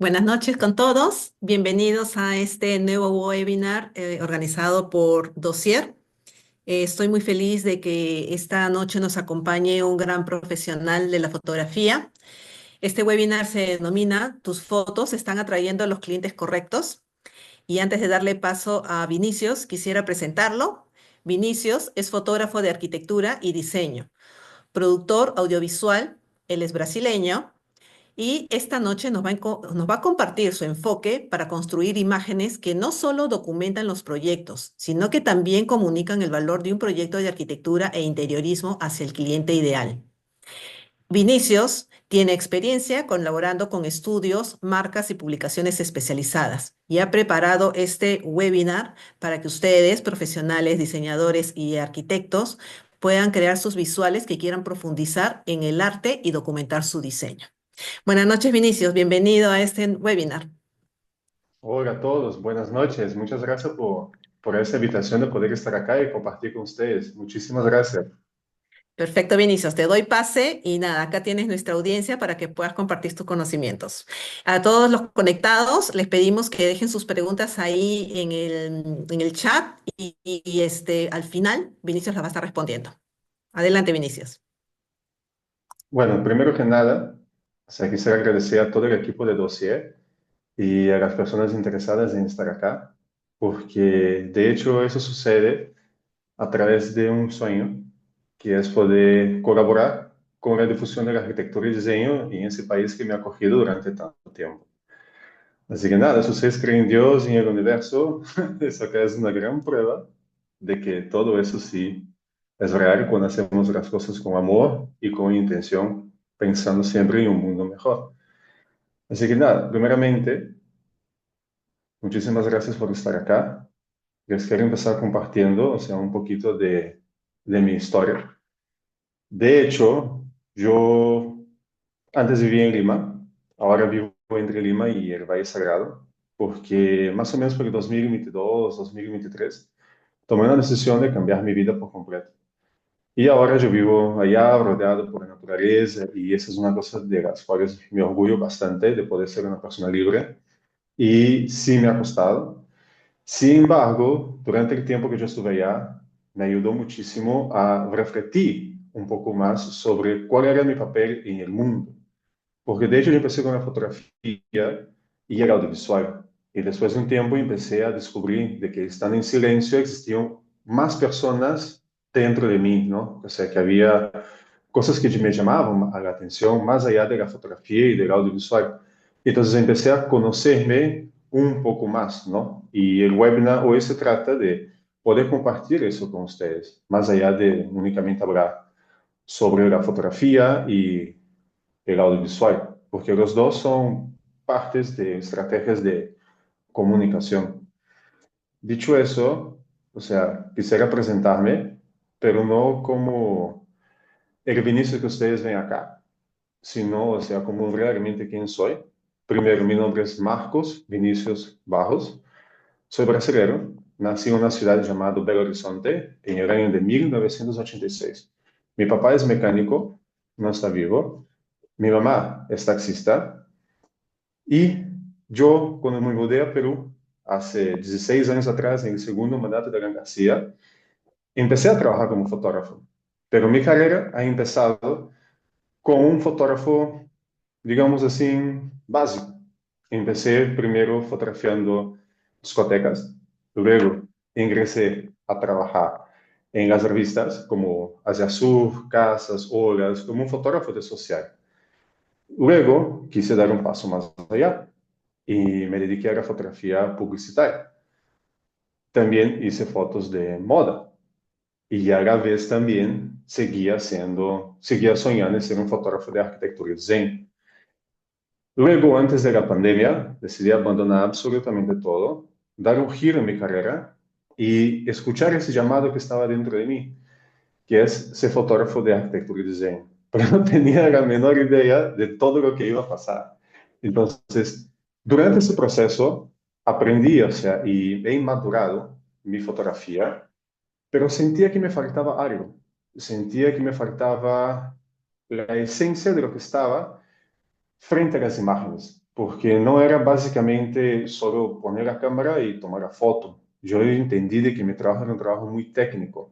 Buenas noches con todos. Bienvenidos a este nuevo webinar organizado por Dossier. Estoy muy feliz de que esta noche nos acompañe un gran profesional de la fotografía. Este webinar se denomina ¿Tus fotos están atrayendo a los clientes correctos? Y antes de darle paso a Vinicius, quisiera presentarlo. Vinicius es fotógrafo de arquitectura y diseño, productor audiovisual, él es brasileño y esta noche nos va a compartir su enfoque para construir imágenes que no solo documentan los proyectos, sino que también comunican el valor de un proyecto de arquitectura e interiorismo hacia el cliente ideal. Vinicius tiene experiencia colaborando con estudios, marcas y publicaciones especializadas y ha preparado este webinar para que ustedes, profesionales, diseñadores y arquitectos, puedan crear sus visuales que quieran profundizar en el arte y documentar su diseño. Buenas noches, Vinicius. Bienvenido a este webinar. Hola a todos, buenas noches. Muchas gracias por esta invitación de poder estar acá y compartir con ustedes. Muchísimas gracias. Perfecto, Vinicius. Te doy pase y nada, acá tienes nuestra audiencia para que puedas compartir tus conocimientos. A todos los conectados les pedimos que dejen sus preguntas ahí en el chat y al final Vinicius las va a estar respondiendo. Adelante, Vinicius. Bueno, primero que nada, quisiera agradecer a todo el equipo de Dossier y a las personas interesadas en estar acá, porque de hecho eso sucede a través de un sueño, que es poder colaborar con la difusión de la arquitectura y diseño en ese país que me ha acogido durante tanto tiempo. Así que nada, si ustedes creen en Dios y en el universo, eso acá es una gran prueba de que todo eso sí es real cuando hacemos las cosas con amor y con intención, pensando siempre en un mundo mejor. Así que nada, primeramente, muchísimas gracias por estar acá. Les quiero empezar compartiendo, un poquito de mi historia. De hecho, yo antes vivía en Lima, ahora vivo entre Lima y el Valle Sagrado, porque más o menos por el 2022, 2023, tomé una decisión de cambiar mi vida por completo. Y ahora yo vivo allá rodeado por la naturaleza y esa es una cosa de las cuales me orgullo bastante de poder ser una persona libre. Y sí me ha costado. Sin embargo, durante el tiempo que yo estuve allá, me ayudó muchísimo a refletir un poco más sobre cuál era mi papel en el mundo. Porque de hecho yo empecé con la fotografía y el audiovisual. Y después de un tiempo empecé a descubrir de que estando en silencio existían más personas dentro de mí, ¿no? O sea, que había cosas que me llamaban a la atención más allá de la fotografía y del audiovisual. Entonces empecé a conocerme un poco más, ¿no? Y el webinar hoy se trata de poder compartir eso con ustedes, más allá de únicamente hablar sobre la fotografía y el audiovisual, porque los dos son partes de estrategias de comunicación. Dicho eso, quisiera presentarme, pero no como el Vinicius que ustedes ven acá, sino, como realmente quién soy. Primero, mi nombre es Marcos Vinicius Barros, soy brasileño, nací en una ciudad llamada Belo Horizonte en el año de 1986. Mi papá es mecánico, no está vivo. Mi mamá es taxista y yo, cuando me mudé a Perú, hace 16 años atrás, en el segundo mandato de Alan García, empecé a trabajar como fotógrafo. Pero mi carrera ha empezado con un fotógrafo, digamos así, básico. Empecé primero fotografiando discotecas, luego ingresé a trabajar en las revistas como Asia Sur, Casas, Horas, como un fotógrafo de social. Luego quise dar un paso más allá y me dediqué a la fotografía publicitaria. También hice fotos de moda y a la vez también seguía soñando en ser un fotógrafo de arquitectura y diseño. Luego, antes de la pandemia, decidí abandonar absolutamente todo, dar un giro en mi carrera y escuchar ese llamado que estaba dentro de mí, que es ser fotógrafo de arquitectura y diseño. Pero no tenía la menor idea de todo lo que iba a pasar. Entonces, durante ese proceso, aprendí, y he madurado mi fotografía, pero sentía que me faltaba algo. Sentía que me faltaba la esencia de lo que estaba frente a las imágenes. porque no era básicamente solo poner la cámara y tomar la foto. Yo entendí de que mi trabajo era un trabajo muy técnico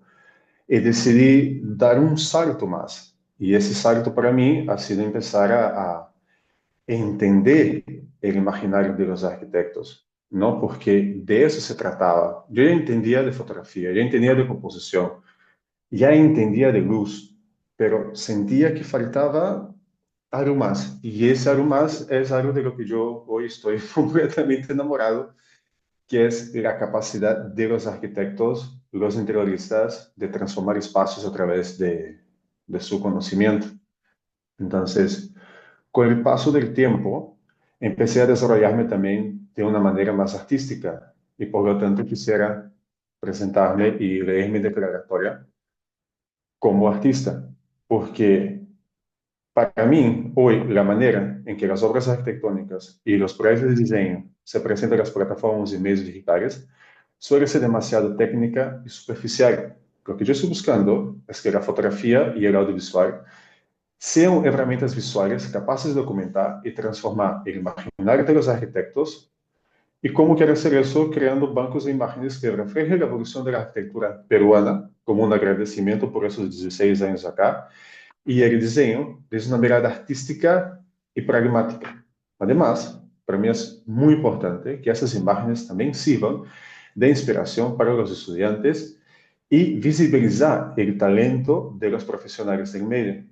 y decidí dar un salto más. Y ese salto para mí ha sido empezar a entender el imaginario de los arquitectos, ¿no? Porque de eso se trataba. Yo ya entendía de fotografía, ya entendía de composición, ya entendía de luz, pero sentía que faltaba algo más. Y ese algo más es algo de lo que yo hoy estoy completamente enamorado, que es la capacidad de los arquitectos, los interioristas, de transformar espacios a través de su conocimiento. Entonces, con el paso del tiempo, empecé a desarrollarme también de una manera más artística y por lo tanto quisiera presentarme y leer mi declaratoria como artista, porque para mí hoy la manera en que las obras arquitectónicas y los proyectos de diseño se presentan en las plataformas y medios digitales suele ser demasiado técnica y superficial. Lo que yo estoy buscando es que la fotografía y el audiovisual sean herramientas visuales capaces de documentar y transformar el imaginario de los arquitectos. ¿Y cómo quiero hacer eso? Creando bancos de imágenes que reflejen la evolución de la arquitectura peruana como un agradecimiento por esos 16 años acá y el diseño desde una mirada artística y pragmática. Además, para mí es muy importante que esas imágenes también sirvan de inspiración para los estudiantes y visibilizar el talento de los profesionales del medio.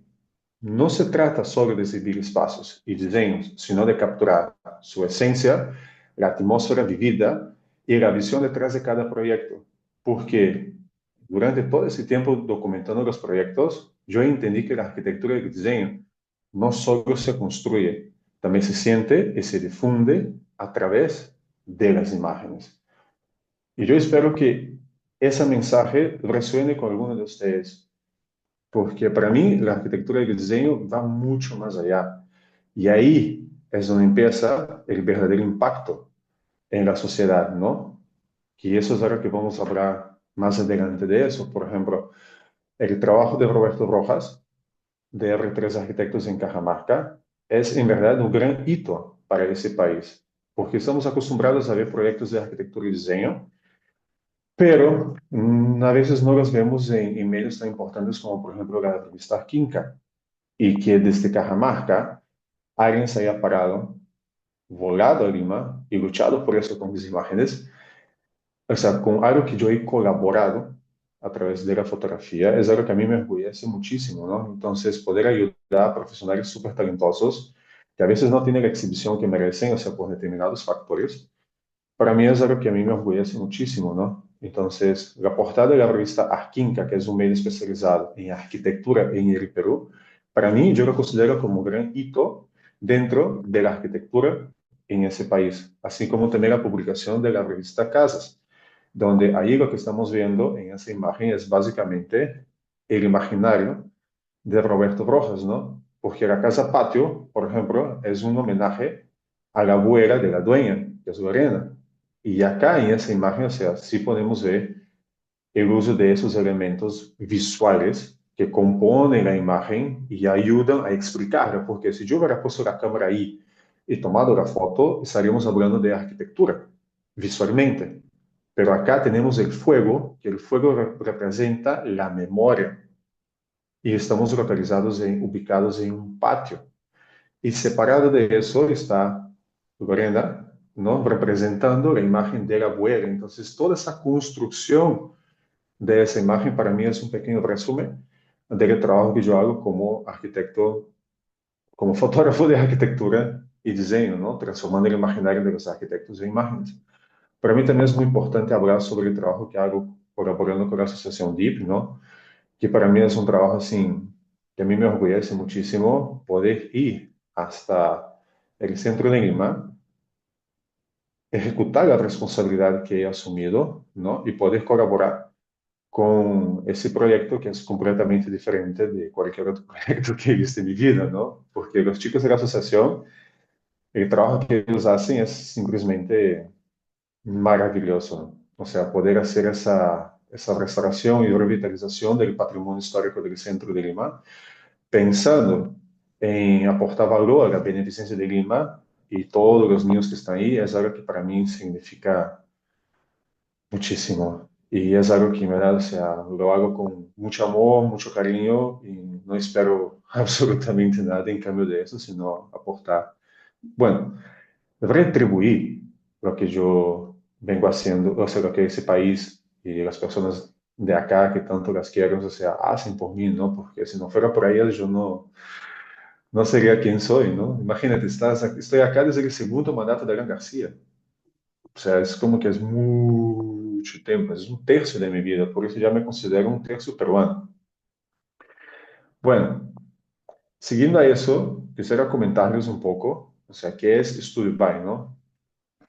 No se trata solo de exhibir espacios y diseños, sino de capturar su esencia, la atmósfera vivida y la visión detrás de cada proyecto. Porque durante todo ese tiempo documentando los proyectos, yo entendí que la arquitectura y el diseño no solo se construye, también se siente y se difunde a través de las imágenes. Y yo espero que ese mensaje resuene con alguno de ustedes, porque para mí la arquitectura y el diseño va mucho más allá. Y ahí es donde empieza el verdadero impacto en la sociedad, ¿no? Y eso es algo que vamos a hablar más adelante de eso. Por ejemplo, el trabajo de Roberto Rojas, de R3 Arquitectos en Cajamarca, es en verdad un gran hito para ese país, porque estamos acostumbrados a ver proyectos de arquitectura y diseño, pero a veces no los vemos en medios tan importantes como, por ejemplo, la revista Quinca, y que desde Cajamarca alguien se haya parado, volado a Lima y luchado por eso con mis imágenes, o sea, con algo que yo he colaborado a través de la fotografía, es algo que a mí me orgullece muchísimo, ¿no? Entonces, poder ayudar a profesionales súper talentosos que a veces no tienen la exhibición que merecen, o sea, por determinados factores, para mí es algo que a mí me orgullece muchísimo, ¿no? Entonces, la portada de la revista Arquinca, que es un medio especializado en arquitectura en el Perú, para mí yo lo considero como un gran hito dentro de la arquitectura en ese país, así como también la publicación de la revista Casas, donde ahí lo que estamos viendo en esa imagen es básicamente el imaginario de Roberto Rojas, ¿no? Porque la Casa Patio, por ejemplo, es un homenaje a la abuela de la dueña, que es Lorena. Y acá en esa imagen, o sea, sí podemos ver el uso de esos elementos visuales que componen la imagen y ayudan a explicarla, porque si yo hubiera puesto la cámara ahí y tomado la foto, estaríamos hablando de arquitectura, visualmente. Pero acá tenemos el fuego, que el fuego representa la memoria, y estamos ubicados en un patio. Y separado de eso está Lorena, ¿no? Representando la imagen de la abuela. Entonces, toda esa construcción de esa imagen para mí es un pequeño resumen del trabajo que yo hago como arquitecto, como fotógrafo de arquitectura y diseño, ¿no? Transformando el imaginario de los arquitectos en imágenes. Para mí también es muy importante hablar sobre el trabajo que hago colaborando con la Asociación DIP, ¿no? Que para mí es un trabajo así, que a mí me orgullece muchísimo poder ir hasta el centro de Lima, ejecutar la responsabilidad que he asumido, ¿no? Y poder colaborar con ese proyecto que es completamente diferente de cualquier otro proyecto que he visto en mi vida, ¿no? Porque los chicos de la asociación, el trabajo que ellos hacen es simplemente maravilloso, ¿no? O sea, poder hacer esa restauración y revitalización del patrimonio histórico del centro de Lima pensando en aportar valor a la beneficencia de Lima, y todos los niños que están ahí es algo que para mí significa muchísimo. Y es algo que me da, o sea, lo hago con mucho amor, mucho cariño y no espero absolutamente nada en cambio de eso, sino aportar. Bueno, retribuir lo que yo vengo haciendo, o sea, lo que ese país y las personas de acá que tanto las quieren, o sea, hacen por mí, ¿no? Porque si no fuera por ellas, yo no sería quien soy, ¿no? Imagínate, estoy acá desde el segundo mandato de Alan García. O sea, es como que es mucho tiempo, es un tercio de mi vida, por eso ya me considero un tercio peruano. Bueno, siguiendo a eso, quisiera comentarles un poco, o sea, qué es Studio By, ¿no?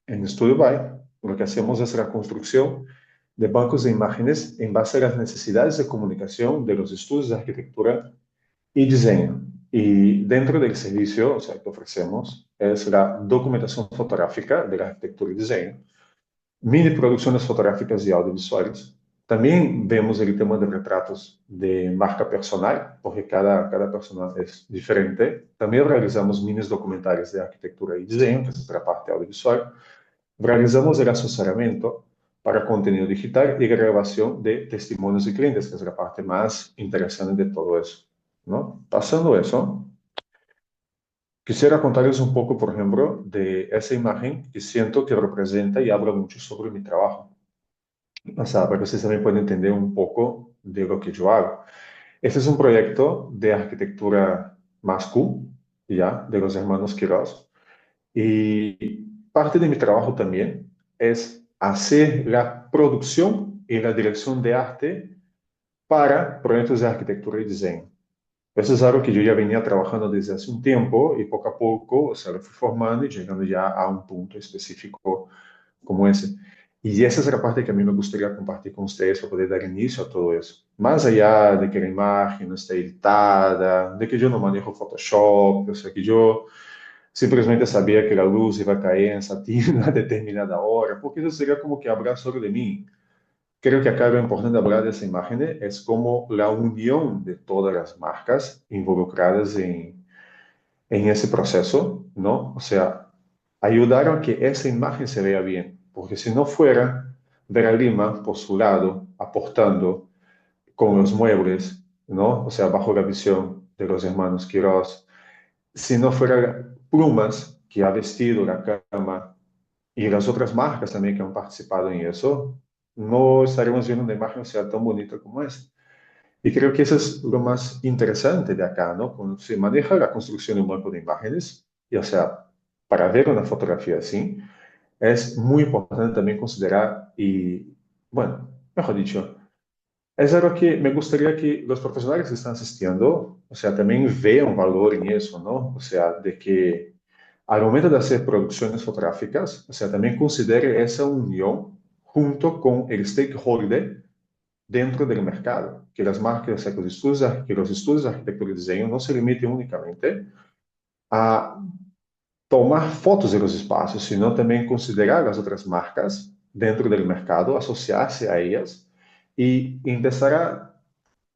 En Studio By, lo que hacemos es la construcción de bancos de imágenes en base a las necesidades de comunicación de los estudios de arquitectura y diseño. Y dentro del servicio, o sea, que ofrecemos, es la documentación fotográfica de la arquitectura y diseño, mini producciones fotográficas y audiovisuales. También vemos el tema de retratos de marca personal, porque cada persona es diferente. También realizamos minis documentales de arquitectura y diseño, que es la parte audiovisual. Realizamos el asesoramiento para contenido digital y grabación de testimonios de clientes, que es la parte más interesante de todo eso, ¿no? Pasando eso, quisiera contarles un poco, por ejemplo, de esa imagen que siento que representa y habla mucho sobre mi trabajo. O sea, para que ustedes también puedan entender un poco de lo que yo hago. Este es un proyecto de arquitectura más Q, ya, de los hermanos Quirós. Y parte de mi trabajo también es hacer la producción y la dirección de arte para proyectos de arquitectura y diseño. Eso es algo que yo ya venía trabajando desde hace un tiempo y poco a poco, o sea, lo fui formando y llegando ya a un punto específico como ese. Y esa es la parte que a mí me gustaría compartir con ustedes para poder dar inicio a todo eso. Más allá de que la imagen no esté editada, de que yo no manejo Photoshop, o sea, que yo simplesmente sabía que la luz iba a caer en Satina a determinada hora, porque eso sería como que hablar solo de mí. Creo que acá lo importante de hablar de esa imagen es como la unión de todas las marcas involucradas en ese proceso, ¿no? O sea, ayudar a que esa imagen se vea bien, porque si no fuera Vera Lima por su lado, aportando con los muebles, ¿no? O sea, bajo la visión de los hermanos Quirós, si no fuera Plumas, que ha vestido la cama, y las otras marcas también que han participado en eso, no estaríamos viendo una imagen sea tan bonita como esta. Y creo que eso es lo más interesante de acá, ¿no? Cuando se maneja la construcción de un banco de imágenes, y o sea, para ver una fotografía así, es muy importante también considerar, y bueno, mejor dicho, es algo que me gustaría que los profesionales que están asistiendo, o sea, también vean valor en eso, ¿no? O sea, de que al momento de hacer producciones fotográficas, o sea, también considere esa unión junto con el stakeholder dentro del mercado, que las marcas, que los estudios de arquitectura y diseño no se limiten únicamente a tomar fotos de los espacios, sino también considerar las otras marcas dentro del mercado, asociarse a ellas y empezar a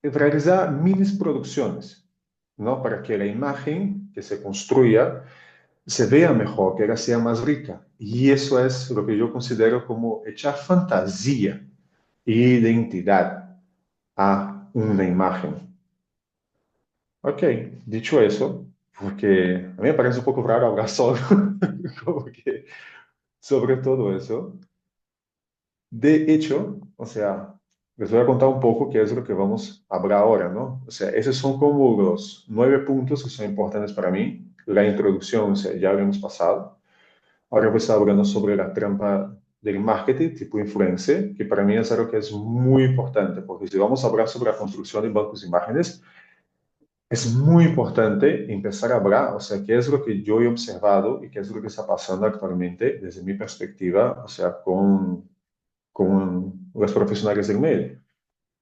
realizar mini producciones, ¿no? Para que la imagen que se construya se vea mejor, que ella sea más rica. Y eso es lo que yo considero como echar fantasía e identidad a una imagen. Ok, dicho eso, porque a mí me parece un poco raro hablar solo, como que sobre todo eso. De hecho, o sea, les voy a contar un poco qué es lo que vamos a hablar ahora, ¿no? O sea, esos son como los 9 puntos que son importantes para mí. La introducción, o sea, ya lo hemos pasado. Ahora voy a estar hablando sobre la trampa del marketing tipo influencer, que para mí es algo que es muy importante, porque si vamos a hablar sobre la construcción de bancos de imágenes, es muy importante empezar a hablar, o sea, qué es lo que yo he observado y qué es lo que está pasando actualmente desde mi perspectiva, o sea, con los profesionales del medio.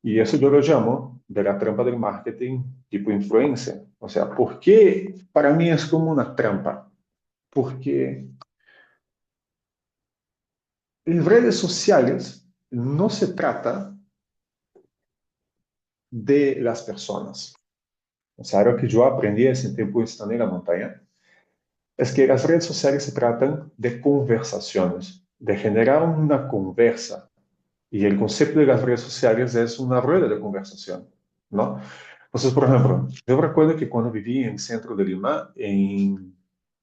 Y eso yo lo llamo de la trampa del marketing tipo influencer. O sea, ¿por qué para mí es como una trampa? Porque en redes sociales no se trata de las personas. O sea, algo que yo aprendí ese tiempo estando en la montaña es que las redes sociales se tratan de conversaciones, de generar una conversa. Y el concepto de las redes sociales es una rueda de conversación, ¿no? Entonces, por ejemplo, yo recuerdo que cuando viví en el centro de Lima, en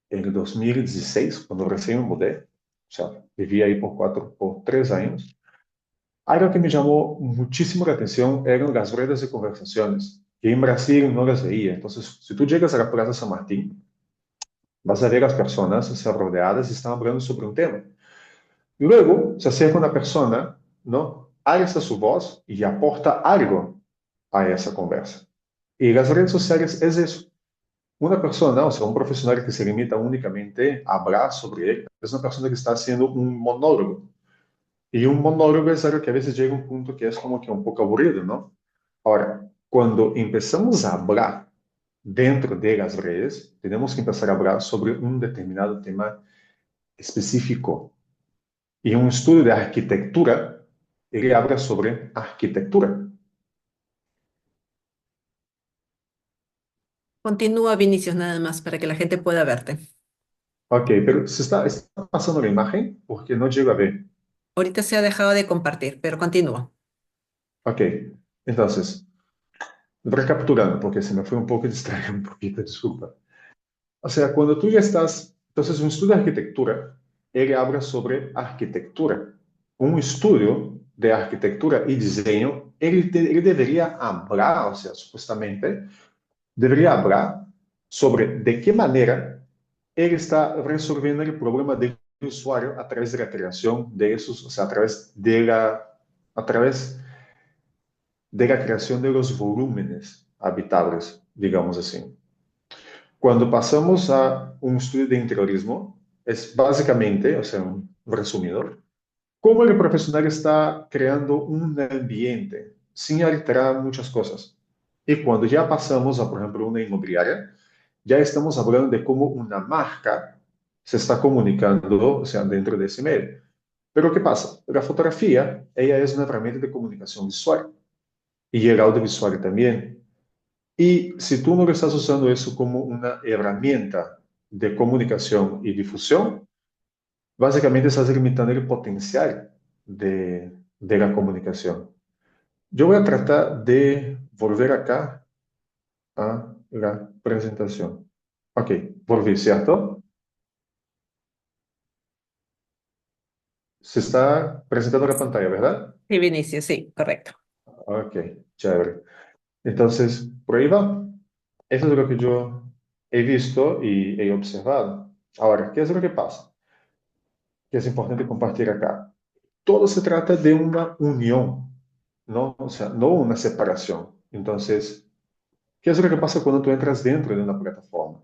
el 2016, cuando recién me mudé, o sea, viví ahí por 3 años, algo que me llamó muchísimo la atención eran las redes de conversaciones, que en Brasil no las veía. Entonces, si tú llegas a la Plaza San Martín, vas a ver las personas, o sea, rodeadas y están hablando sobre un tema. Y luego se acerca una persona, ¿no? Alza su voz y aporta algo a esa conversa. Y las redes sociales es eso. Una persona, o sea, un profesional que se limita únicamente a hablar sobre él, es una persona que está haciendo un monólogo. Y un monólogo es algo que a veces llega a un punto que es como que un poco aburrido, ¿no? Ahora, cuando empezamos a hablar dentro de las redes, tenemos que empezar a hablar sobre un determinado tema específico. Y un estudio de arquitectura, él habla sobre arquitectura. Continúa, Vinicius, nada más para que la gente pueda verte. Ok, pero está pasando la imagen porque no llego a ver. Ahorita se ha dejado de compartir, pero continúa. Ok, entonces, recapturando, porque se me fue un poco distraído, un poquito, disculpa. O sea, cuando tú ya estás, entonces un estudio de arquitectura, él habla sobre arquitectura. Un estudio de arquitectura y diseño, él debería hablar, o sea, supuestamente, debería hablar sobre de qué manera él está resolviendo el problema del usuario a través de la creación de esos, o sea, a través de la creación de los volúmenes habitables, digamos así. Cuando pasamos a un estudio de interiorismo, es básicamente, o sea, un resumidor, cómo el profesional está creando un ambiente sin alterar muchas cosas. Y cuando ya pasamos a, por ejemplo, una inmobiliaria, ya estamos hablando de cómo una marca se está comunicando, o sea, dentro de ese medio. Pero ¿qué pasa? La fotografía, ella es una herramienta de comunicación visual y el audiovisual también. Y si tú no lo estás usando eso como una herramienta de comunicación y difusión, básicamente estás limitando el potencial de la comunicación. Yo voy a tratar de volver acá a la presentación. Ok, volví, ¿cierto? Se está presentando la pantalla, ¿verdad? Sí, Vinicius, sí, correcto. Ok, chévere. Entonces, por ahí va. Eso es lo que yo he visto y he observado. Ahora, ¿qué es lo que pasa? Que es importante compartir acá. Todo se trata de una unión, ¿no? O sea, no una separación. Entonces, ¿qué es lo que pasa cuando tú entras dentro de una plataforma?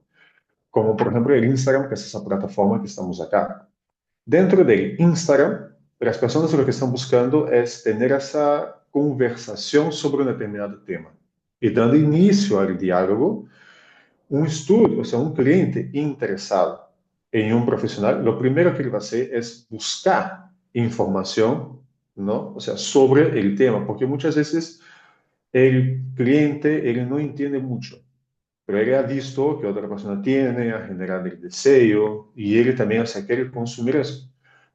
Como por ejemplo el Instagram, que es esa plataforma que estamos acá. Dentro del Instagram, las personas lo que están buscando es tener esa conversación sobre un determinado tema. Y dando inicio al diálogo, un estudio, o sea, un cliente interesado en un profesional, lo primero que él va a hacer es buscar información, ¿no? O sea, sobre el tema, porque muchas veces el cliente, él no entiende mucho, pero él ha visto que otra persona tiene, ha generado el deseo y él también, o sea, quiere consumir eso.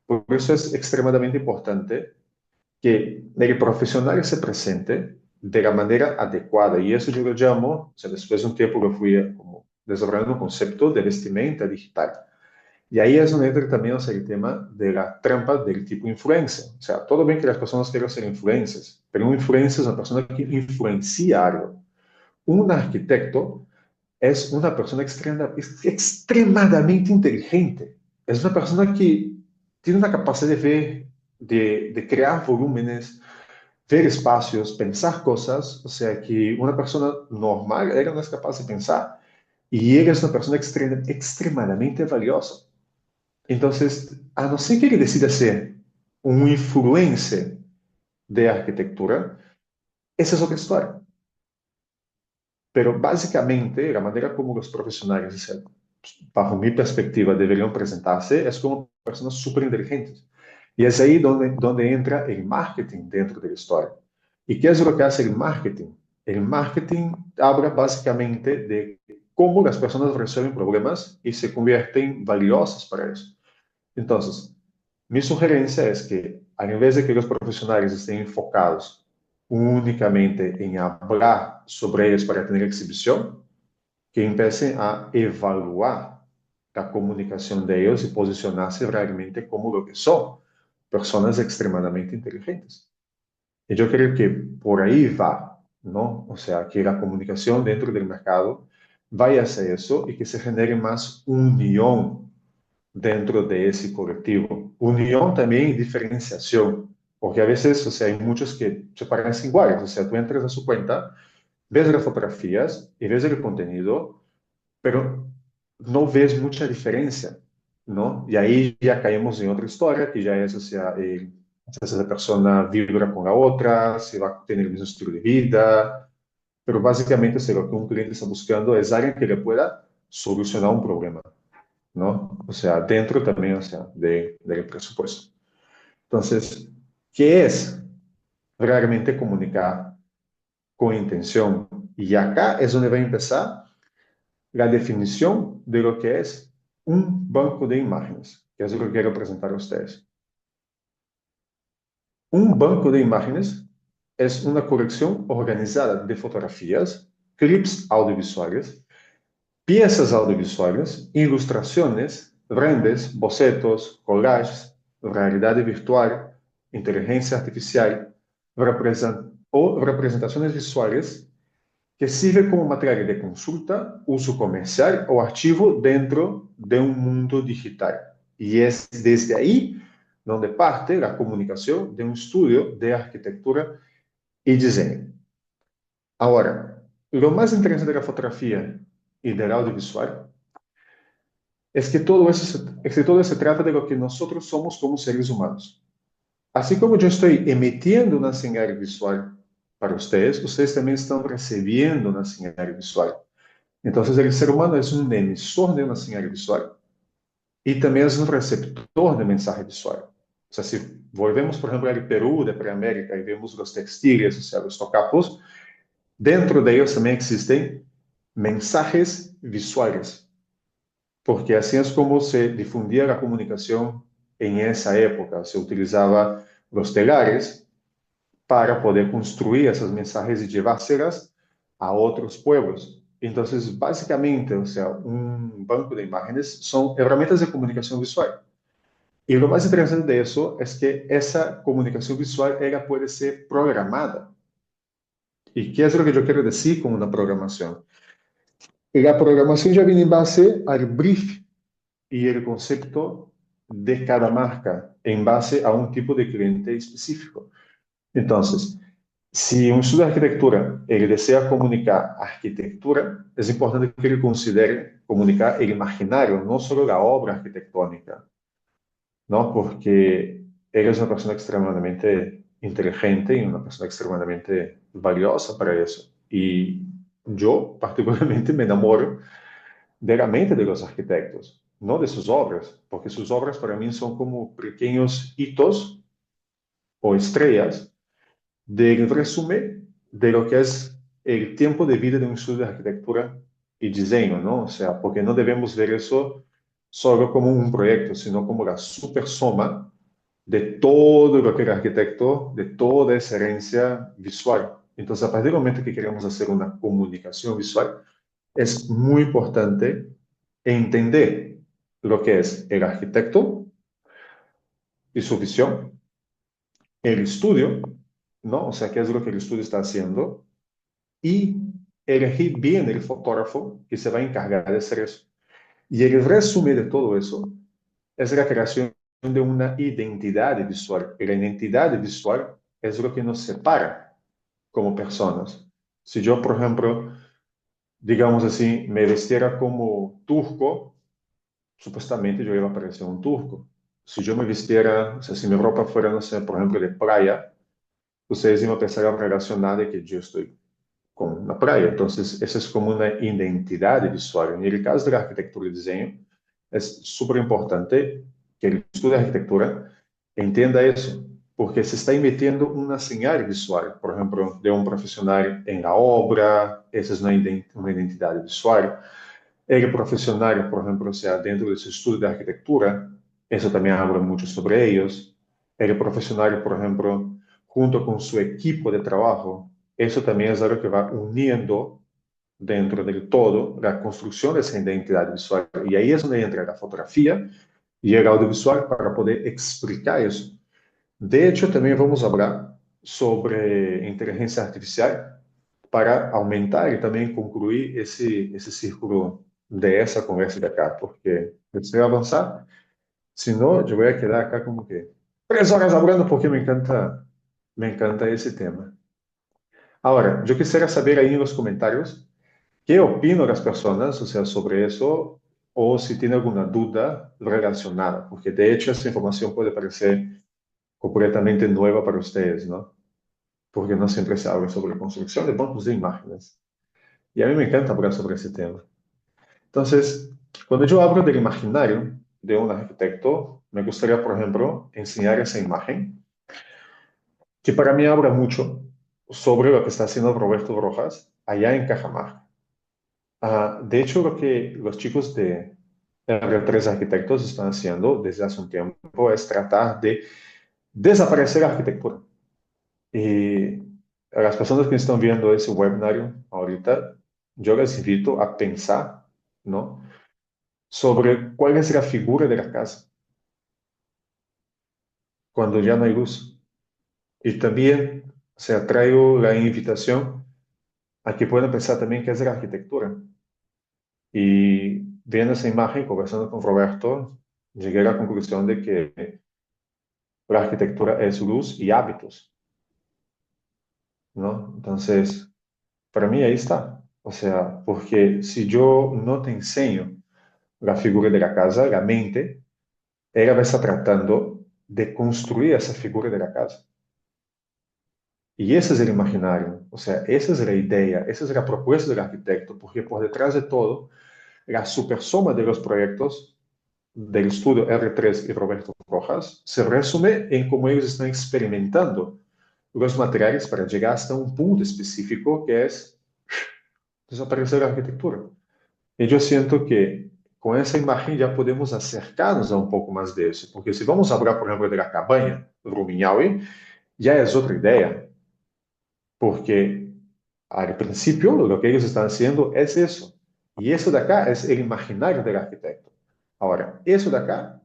Por eso es extremadamente importante que el profesional se presente de la manera adecuada. Y eso yo lo llamo, o sea, después de un tiempo lo fui como desarrollando un concepto de vestimenta digital. Y ahí es donde entra también, o sea, el tema de la trampa del tipo influencer. O sea, todo bien que las personas quieran ser influencers, pero un influencer es una persona que influencia algo. Un arquitecto es una persona extremadamente inteligente. Es una persona que tiene una capacidad de ver, de crear volúmenes, ver espacios, pensar cosas, o sea, que una persona normal ella no es capaz de pensar. Y ella es una persona extremadamente valiosa. Entonces, a no ser que ele decida ser un influencer de arquitectura, esa es otra historia. Pero básicamente, la manera como los profesionales, o sea, bajo mi perspectiva, deberían presentarse es como personas súper inteligentes. Y es ahí donde entra el marketing dentro de la historia. ¿Y qué es lo que hace el marketing? El marketing habla básicamente de cómo las personas resuelven problemas y se convierten valiosas para eso. Entonces, mi sugerencia es que, al invés de que los profesionales estén enfocados únicamente en hablar sobre ellos para tener exhibición, que empiecen a evaluar la comunicación de ellos y posicionarse realmente como lo que son, personas extremadamente inteligentes. Y yo creo que por ahí va, ¿no? O sea, que la comunicación dentro del mercado vaya hacia eso y que se genere más unión dentro de ese colectivo. Unión también y diferenciación, porque a veces, o sea, hay muchos que se parecen iguales, o sea, tú entras a su cuenta, ves las fotografías y ves el contenido, pero no ves mucha diferencia, ¿no? Y ahí ya caemos en otra historia, que ya es, o sea, si esa persona vibra con la otra, si va a tener el mismo estilo de vida, pero básicamente, o sea, lo que un cliente está buscando es alguien que le pueda solucionar un problema, ¿no? O sea, dentro también, o sea, del presupuesto. Entonces, ¿qué es realmente comunicar con intención? Y acá es donde va a empezar la definición de lo que es un banco de imágenes, que es lo que quiero presentar a ustedes. Un banco de imágenes es una colección organizada de fotografías, clips audiovisuales, piezas audiovisuales, ilustraciones, renders, bocetos, collages, realidad virtual, inteligencia artificial o representaciones visuales que sirve como material de consulta, uso comercial o archivo dentro de un mundo digital. Y es desde ahí donde parte la comunicación de un estudio de arquitectura y diseño. Ahora, lo más interesante de la fotografía y del audiovisual es que todo se trata de lo que nosotros somos como seres humanos. Así como yo estoy emitiendo una señal visual para ustedes, ustedes también están recibiendo una señal visual. Entonces, el ser humano es un emisor de una señal visual y también es un receptor de mensaje visual. O sea, si volvemos, por ejemplo, al Perú de Preamérica y vemos los textiles, o sea, los tocapos, dentro de ellos también existen mensajes visuales, porque así es como se difundía la comunicación en esa época. Se utilizaba los telares para poder construir esos mensajes y llevárselas a otros pueblos. Entonces, básicamente, o sea, un banco de imágenes son herramientas de comunicación visual. Y lo más interesante de eso es que esa comunicación visual ella puede ser programada. ¿Y qué es lo que yo quiero decir con una programación? Y la programación ya viene en base al brief y el concepto de cada marca, en base a un tipo de cliente específico. Entonces, si un estudio de arquitectura él desea comunicar arquitectura, es importante que ele considere comunicar el imaginario, no solo la obra arquitectónica, ¿no? Porque él es una persona extremadamente inteligente y una persona extremadamente valiosa para eso. Y yo, particularmente, me enamoro de la mente de los arquitectos, no de sus obras, porque sus obras para mí son como pequeños hitos o estrellas del resumen de lo que es el tiempo de vida de un estudio de arquitectura y diseño, ¿no? O sea, porque no debemos ver eso solo como un proyecto, sino como la super suma de todo lo que el arquitecto, de toda esa herencia visual. Entonces, a partir del momento que queremos hacer una comunicación visual, es muy importante entender lo que es el arquitecto y su visión, el estudio, ¿no? O sea, qué es lo que el estudio está haciendo, y elegir bien el fotógrafo que se va a encargar de hacer eso. Y el resumen de todo eso es la creación de una identidad visual. Y la identidad visual es lo que nos separa como personas. Si yo, por ejemplo, digamos así, me vistiera como turco, supuestamente yo iba a parecer un turco. Si yo me vistiera, o sea, si mi ropa fuera, no sé, por ejemplo, de playa, ustedes iban a pensar a relacionar de que yo estoy con la playa. Entonces, esa es como una identidad visual. En el caso de la arquitectura y diseño, es súper importante que el estudio de arquitectura entienda eso. porque se está emitiendo una señal visual, por ejemplo, de un profesional en la obra, esa es una identidad visual. El profesional, por ejemplo, sea dentro de su estudio de arquitectura, eso también habla mucho sobre ellos. El profesional, por ejemplo, junto con su equipo de trabajo, eso también es algo que va uniendo dentro del todo la construcción de esa identidad visual. Y ahí es donde entra la fotografía y el audiovisual para poder explicar eso. De hecho, también vamos a hablar sobre inteligencia artificial para aumentar y también concluir ese círculo de esa conversa de acá, porque deseo avanzar. Si no, yo voy a quedar acá como que 3 horas hablando porque me encanta ese tema. Ahora, yo quisiera saber ahí en los comentarios qué opinan las personas, o sea, sobre eso, o si tiene alguna duda relacionada, porque de hecho esa información puede parecer completamente nueva para ustedes, ¿no? Porque no siempre se habla sobre construcción de bancos de imágenes. Y a mí me encanta hablar sobre ese tema. Entonces, cuando yo hablo del imaginario de un arquitecto, me gustaría, por ejemplo, enseñar esa imagen, que para mí habla mucho sobre lo que está haciendo Roberto Rojas allá en Cajamarca. De hecho, lo que los chicos de R3 Arquitectos están haciendo desde hace un tiempo es tratar de desaparecer la arquitectura. Y a las personas que están viendo ese webinar ahorita, yo les invito a pensar, ¿no? Sobre cuál es la figura de la casa cuando ya no hay luz. Y también, o sea, traigo la invitación a que puedan pensar también qué es la arquitectura. Y viendo esa imagen, conversando con Roberto, llegué a la conclusión de que la arquitectura es luz y hábitos, ¿no? Entonces, para mí ahí está. O sea, porque si yo no te enseño la figura de la casa, la mente, ella va a estar tratando de construir esa figura de la casa. Y ese es el imaginario, o sea, esa es la idea, esa es la propuesta del arquitecto, porque por detrás de todo, la supersuma de los proyectos del estudio R3 y Roberto Rojas se resume en cómo ellos están experimentando los materiales para llegar hasta un punto específico que es desaparecer la arquitectura. Y yo siento que con esa imagen ya podemos acercarnos a un poco más de eso, porque si vamos a hablar, por ejemplo, de la cabaña Rumiñahui, ya es otra idea, porque al principio lo que ellos están haciendo es eso. Y eso de acá es el imaginario del arquitecto. Ahora, eso de acá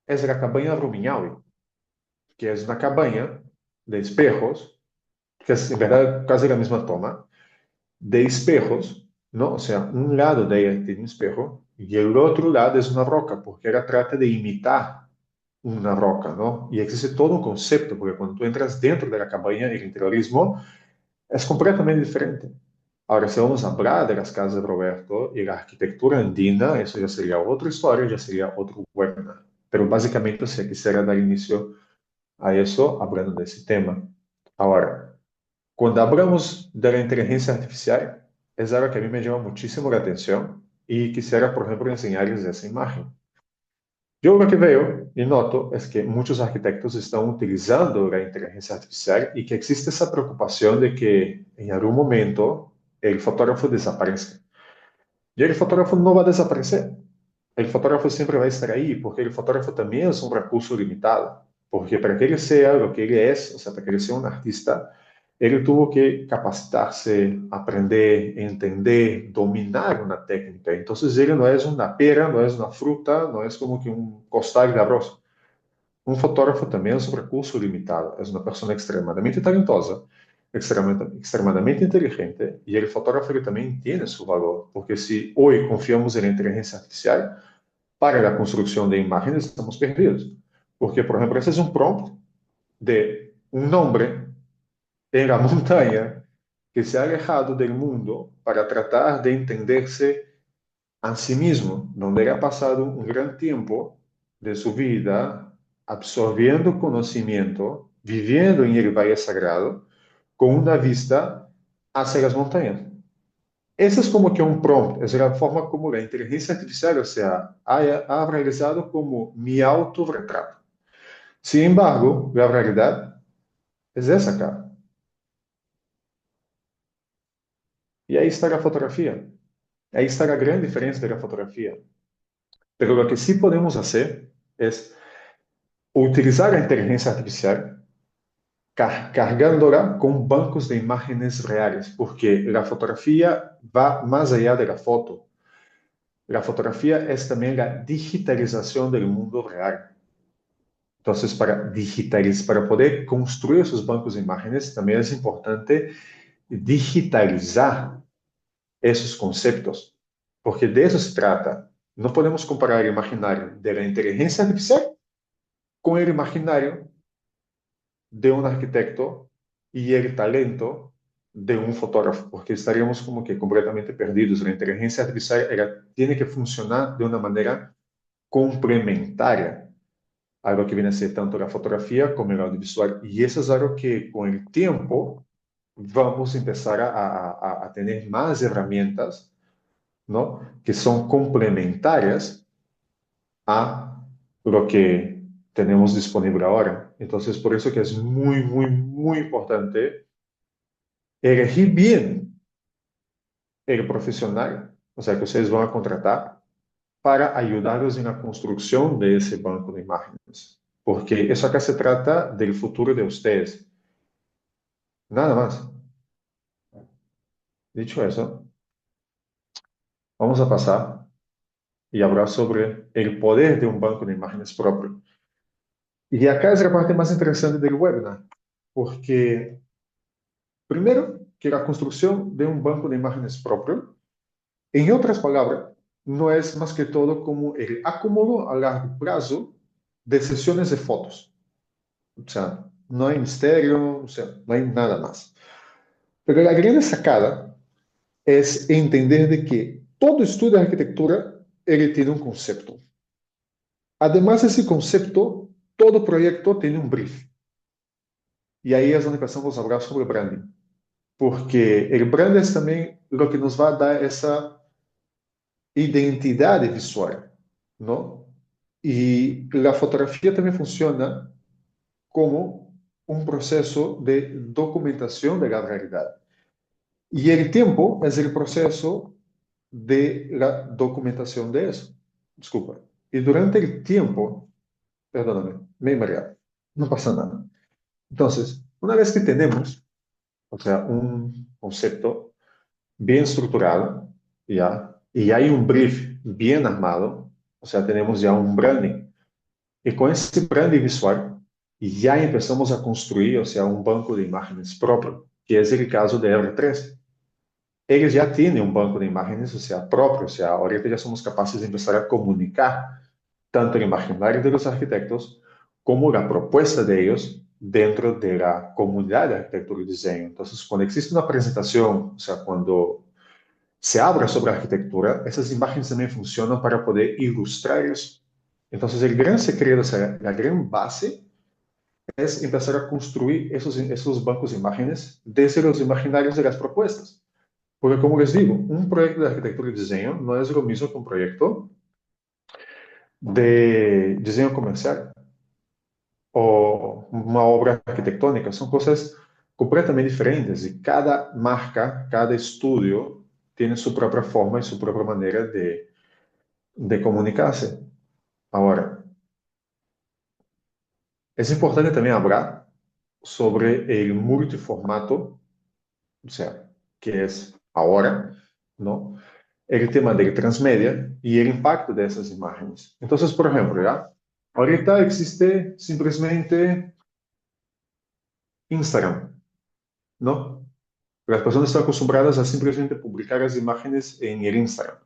es la cabaña Rumiñahui, que es una cabaña de espejos, que es en verdad casi la misma toma, de espejos, ¿no? O sea, un lado de ella tiene un espejo y el otro lado es una roca, porque ella trata de imitar una roca, ¿no? Y existe todo un concepto, porque cuando tú entras dentro de la cabaña, el interiorismo es completamente diferente. Ahora, si vamos a hablar de las casas de Roberto y la arquitectura andina, eso ya sería otra historia, ya sería otro webinar. Pero básicamente, si quisiera dar inicio a eso, hablando de ese tema. Ahora, cuando hablamos de la inteligencia artificial, es algo que a mí me llama muchísimo la atención y quisiera, por ejemplo, enseñarles esa imagen. Yo lo que veo y noto es que muchos arquitectos están utilizando la inteligencia artificial y que existe esa preocupación de que en algún momento el fotógrafo desaparezca. Y el fotógrafo no va a desaparecer. El fotógrafo siempre va a estar ahí, porque el fotógrafo también es un recurso limitado. Porque para que él sea lo que él es, o sea, para que él sea un artista, él tuvo que capacitarse, aprender, entender, dominar una técnica. Entonces, él no es una pera, no es una fruta, no es como que un costal de arroz. Un fotógrafo también es un recurso limitado, es una persona extremadamente talentosa, extremadamente inteligente, y el fotógrafo también tiene su valor, porque si hoy confiamos en la inteligencia artificial para la construcción de imágenes, estamos perdidos. Porque, por ejemplo, ese es un prompt de un hombre en la montaña que se ha alejado del mundo para tratar de entenderse a sí mismo, donde él ha pasado un gran tiempo de su vida absorbiendo conocimiento, viviendo en el Valle Sagrado, con una vista hacia las montañas. Ese es como que un prompt, es la forma como la inteligencia artificial, o sea, ha realizado como mi autorretrato. Sin embargo, la realidad es esa acá. Y ahí está la fotografía. Ahí está la gran diferencia de la fotografía. Pero lo que sí podemos hacer es utilizar la inteligencia artificial cargándola con bancos de imágenes reales, porque la fotografía va más allá de la foto. La fotografía es también la digitalización del mundo real. Entonces, para poder construir esos bancos de imágenes, también es importante digitalizar esos conceptos, porque de eso se trata. No podemos comparar el imaginario de la inteligencia artificial con el imaginario de un arquitecto y el talento de un fotógrafo, porque estaríamos como que completamente perdidos. La inteligencia artificial tiene que funcionar de una manera complementaria a lo que viene a ser tanto la fotografía como el audiovisual. Y eso es algo que con el tiempo vamos a empezar a tener más herramientas, ¿no? Que son complementarias a lo que tenemos disponible ahora. Entonces, por eso que es muy, muy, muy importante elegir bien el profesional, o sea, que ustedes van a contratar para ayudarlos en la construcción de ese banco de imágenes. Porque eso acá se trata del futuro de ustedes. Nada más. Dicho eso, vamos a pasar y hablar sobre el poder de un banco de imágenes propio. Y acá es la parte más interesante del webinar, porque primero, que la construcción de un banco de imágenes propio, en otras palabras, no es más que todo como el acúmulo a largo plazo de sesiones de fotos. O sea, no hay misterio, o sea, no hay nada más. Pero la gran sacada es entender de que todo estudio de arquitectura, él tiene un concepto. Además de ese concepto, todo proyecto tiene un brief. Y ahí es donde empezamos a hablar sobre branding. Porque el branding es también lo que nos va a dar esa identidad visual, ¿no? Y la fotografía también funciona como un proceso de documentación de la realidad. Y el tiempo es el proceso de la documentación de eso. Disculpa. Y durante el tiempo, perdóname, me he mareado, no pasa nada. Entonces, una vez que tenemos, o sea, un concepto bien estructurado, ¿ya? Y hay un brief bien armado, o sea, tenemos ya un branding. Y con ese branding visual, ya empezamos a construir, o sea, un banco de imágenes propio, que es el caso de R3. Ellos ya tienen un banco de imágenes, o sea, propio, o sea, ahorita ya somos capaces de empezar a comunicar tanto el imaginario de los arquitectos como la propuesta de ellos dentro de la comunidad de arquitectura y diseño. Entonces, cuando existe una presentación, o sea, cuando se habla sobre arquitectura, esas imágenes también funcionan para poder ilustrar eso. Entonces, el gran secreto, o sea, la gran base es empezar a construir esos bancos de imágenes desde los imaginarios de las propuestas. Porque, como les digo, un proyecto de arquitectura y diseño no es lo mismo que un proyecto de diseño comercial o una obra arquitectónica. Son cosas completamente diferentes y cada marca, cada estudio tiene su propia forma y su propia manera de comunicarse. Ahora, es importante también hablar sobre el multiformato, o sea, que es ahora, ¿no? El tema del transmedia y el impacto de esas imágenes. Entonces, por ejemplo, ¿ya? Ahorita existe simplemente Instagram, ¿no? Las personas están acostumbradas a simplemente publicar las imágenes en el Instagram.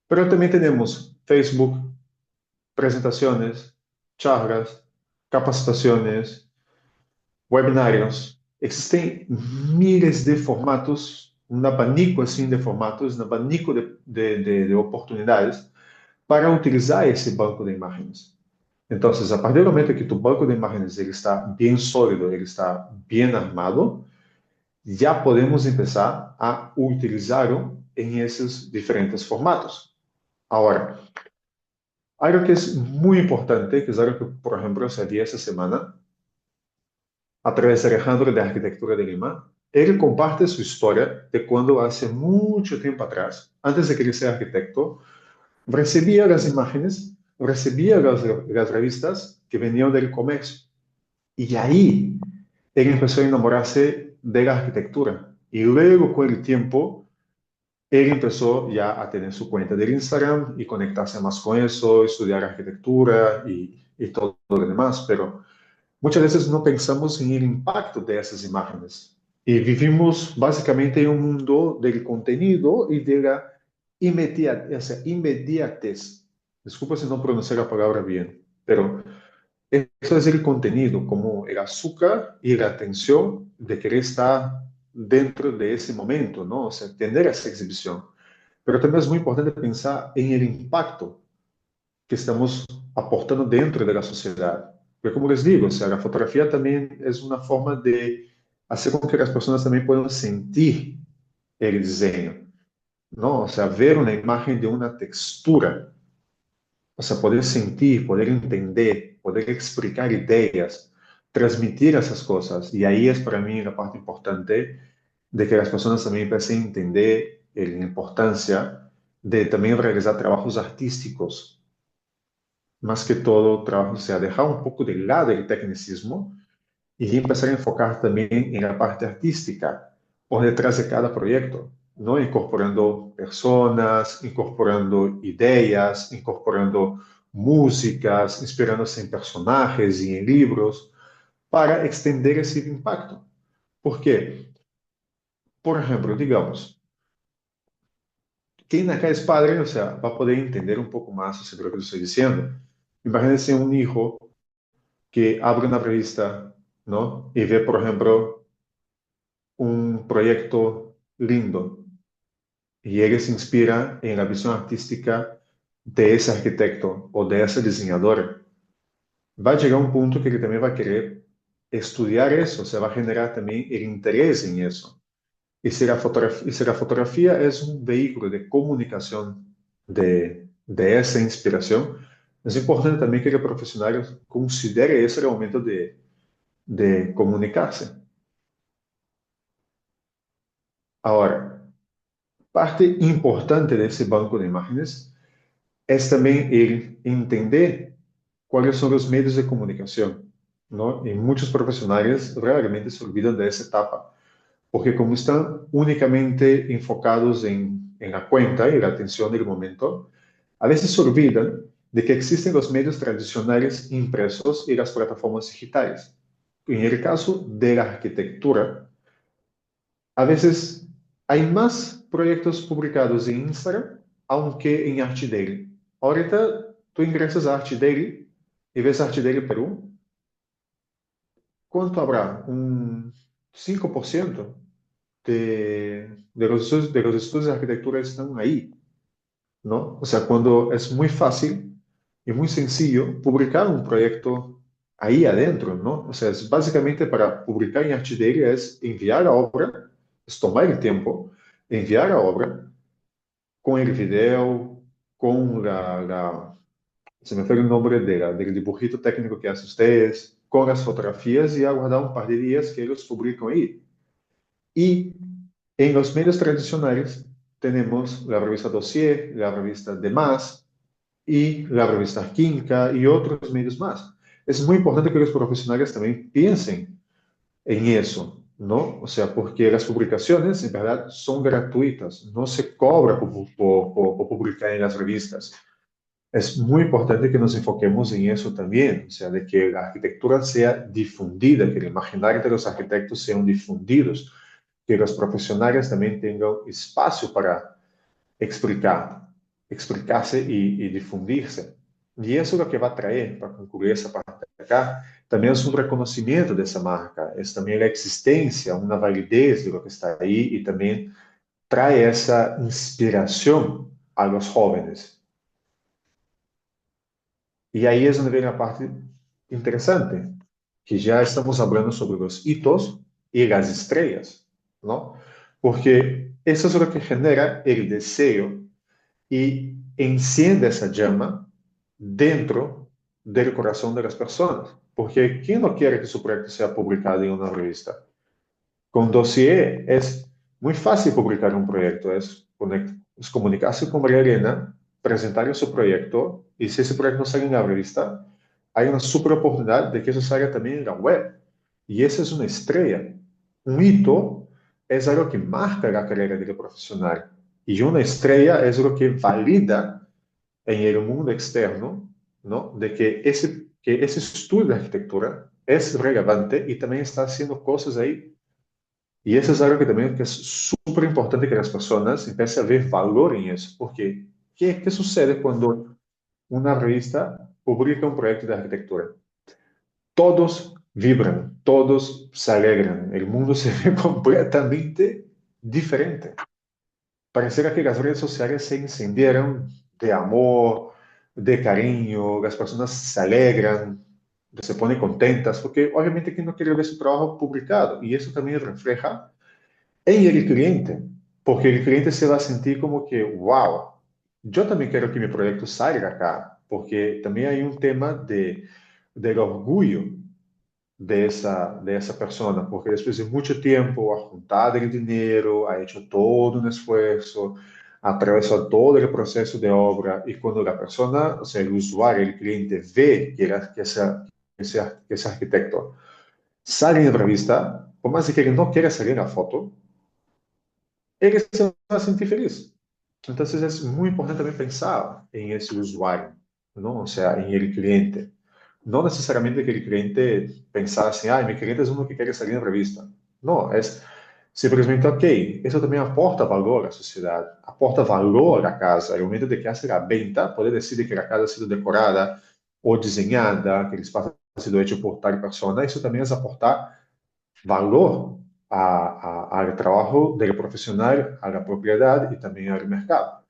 Pero también tenemos Facebook, presentaciones, charlas, capacitaciones, webinarios. Existen miles de formatos, un abanico así de formatos, un abanico de oportunidades para utilizar ese banco de imágenes. Entonces, a partir del momento que tu banco de imágenes ele está bien sólido, ele está bien armado, ya podemos empezar a utilizarlo en esos diferentes formatos. Ahora, Algo que es muy importante, que es algo que, por ejemplo, se dio esta semana a través de Alejandro de Arquitectura de Lima. Él comparte su historia de cuando hace mucho tiempo atrás, antes de que él sea arquitecto, recibía las imágenes, recibía las revistas que venían del comercio. Y ahí él empezó a enamorarse de la arquitectura. Y luego, con el tiempo, él empezó ya a tener su cuenta de Instagram y conectarse más con eso, estudiar arquitectura y todo lo demás. Pero muchas veces no pensamos en el impacto de esas imágenes. Y vivimos básicamente en un mundo del contenido y de la inmediatez. Disculpa si no pronuncié la palabra bien, pero eso es el contenido, como el azúcar y la atención de querer estar dentro de ese momento, ¿no? O sea, tener esa exhibición. Pero también es muy importante pensar en el impacto que estamos aportando dentro de la sociedad. Porque como les digo, o sea, la fotografía también es una forma de hacer con que las personas también puedan sentir el diseño, ¿no? O sea, ver una imagen de una textura, o sea, poder sentir, poder entender, poder explicar ideas, transmitir esas cosas. Y ahí es para mí la parte importante de que las personas también empiecen a entender la importancia de también realizar trabajos artísticos, más que todo trabajo, o sea, dejar un poco de lado el tecnicismo y empezar a enfocar también en la parte artística por detrás de cada proyecto, ¿no? Incorporando personas, incorporando ideas, incorporando músicas, inspirándose en personajes y en libros para extender ese impacto. ¿Por qué? Por ejemplo, digamos, quien acá es padre, o sea, va a poder entender un poco más sobre lo que estoy diciendo. Imagínense un hijo que abre una revista, ¿no? Y ve, por ejemplo, un proyecto lindo y él se inspira en la visión artística de ese arquitecto o de ese diseñador, va a llegar un punto que él también va a querer estudiar eso, se va a generar también el interés en eso. Y si la fotografía es un vehículo de comunicación de esa inspiración, es importante también que el profesional considere ese momento de comunicarse. Ahora, parte importante de ese banco de imágenes es también el entender cuáles son los medios de comunicación, ¿no? Y muchos profesionales realmente se olvidan de esa etapa, porque como están únicamente enfocados en la cuenta y la atención del momento, a veces se olvidan de que existen los medios tradicionales impresos y las plataformas digitales. En el caso de la arquitectura, a veces hay más proyectos publicados en Instagram, aunque en Archdaily. Ahorita tú ingresas a Archdaily y ves Archdaily Perú. ¿Cuánto habrá? Un 5% de los estudios de arquitectura están ahí, ¿no? O sea, cuando es muy fácil y muy sencillo publicar un proyecto ahí adentro, ¿no? O sea, es básicamente para publicar en Archideiria es enviar la obra, es tomar el tiempo, enviar la obra con el video, con se me fue el nombre del dibujito técnico que hace ustedes, con las fotografías y aguardar un par de días que ellos publican ahí. Y en los medios tradicionales tenemos la revista Dossier, la revista Demás y la revista Quinca y otros medios más. Es muy importante que los profesionales también piensen en eso, ¿no? O sea, porque las publicaciones en verdad son gratuitas, no se cobra por publicar en las revistas. Es muy importante que nos enfoquemos en eso también, o sea, de que la arquitectura sea difundida, que el imaginario de los arquitectos sean difundidos, que los profesionales también tengan espacio para explicar, explicarse y difundirse. Y eso es lo que va a traer, para concluir esa parte de acá, también es un reconocimiento de esa marca, es también la existencia, una validez de lo que está ahí y también trae esa inspiración a los jóvenes. Y ahí es donde viene la parte interesante, que ya estamos hablando sobre los hitos y las estrellas, ¿no? Porque eso es lo que genera el deseo y enciende esa llama dentro del corazón de las personas. Porque ¿quién no quiere que su proyecto sea publicado en una revista? Con dossier es muy fácil publicar un proyecto, es comunicarse con María Elena, presentarle su proyecto y si ese proyecto no sale en la revista, hay una super oportunidad de que eso salga también en la web. Y esa es una estrella. Un hito es algo que marca la carrera del profesional. Y una estrella es lo que valida en el mundo externo, ¿no? De que ese estudio de arquitectura es relevante y también está haciendo cosas ahí. Y eso es algo que también que es súper importante que las personas empiecen a ver valor en eso, porque ¿qué sucede cuando una revista publica un proyecto de arquitectura? Todos vibran, todos se alegran, el mundo se ve completamente diferente. Pareciera que las redes sociales se incendiaron de amor, de cariño, las personas se alegran, se ponen contentas, porque obviamente que no quiere ver su trabajo publicado, y eso también refleja en el cliente, porque el cliente se va a sentir como que, wow, yo también quiero que mi proyecto salga acá, porque también hay un tema del orgullo de esa persona, porque después de mucho tiempo ha juntado el dinero, ha hecho todo un esfuerzo, ha atravesado todo el proceso de obra, y cuando la persona, o sea, el usuario, el cliente ve que ese arquitecto sale en la revista, por más de que él no quiera salir en la foto, él se va a sentir feliz. Entonces es muy importante también pensar en ese usuario, ¿no? O sea, en el cliente. No necesariamente que el cliente pensara así, ah, mi cliente es uno que quiere salir en revista. No, es simplesmente, ok, eso también aporta valor a la sociedad, aporta valor a la casa. El momento de que hace la venta, puede decir que la casa ha sido decorada o diseñada, que el espacio ha sido hecho por tal persona, eso también es aportar valor al trabajo del profesional, a la propiedad y también al mercado.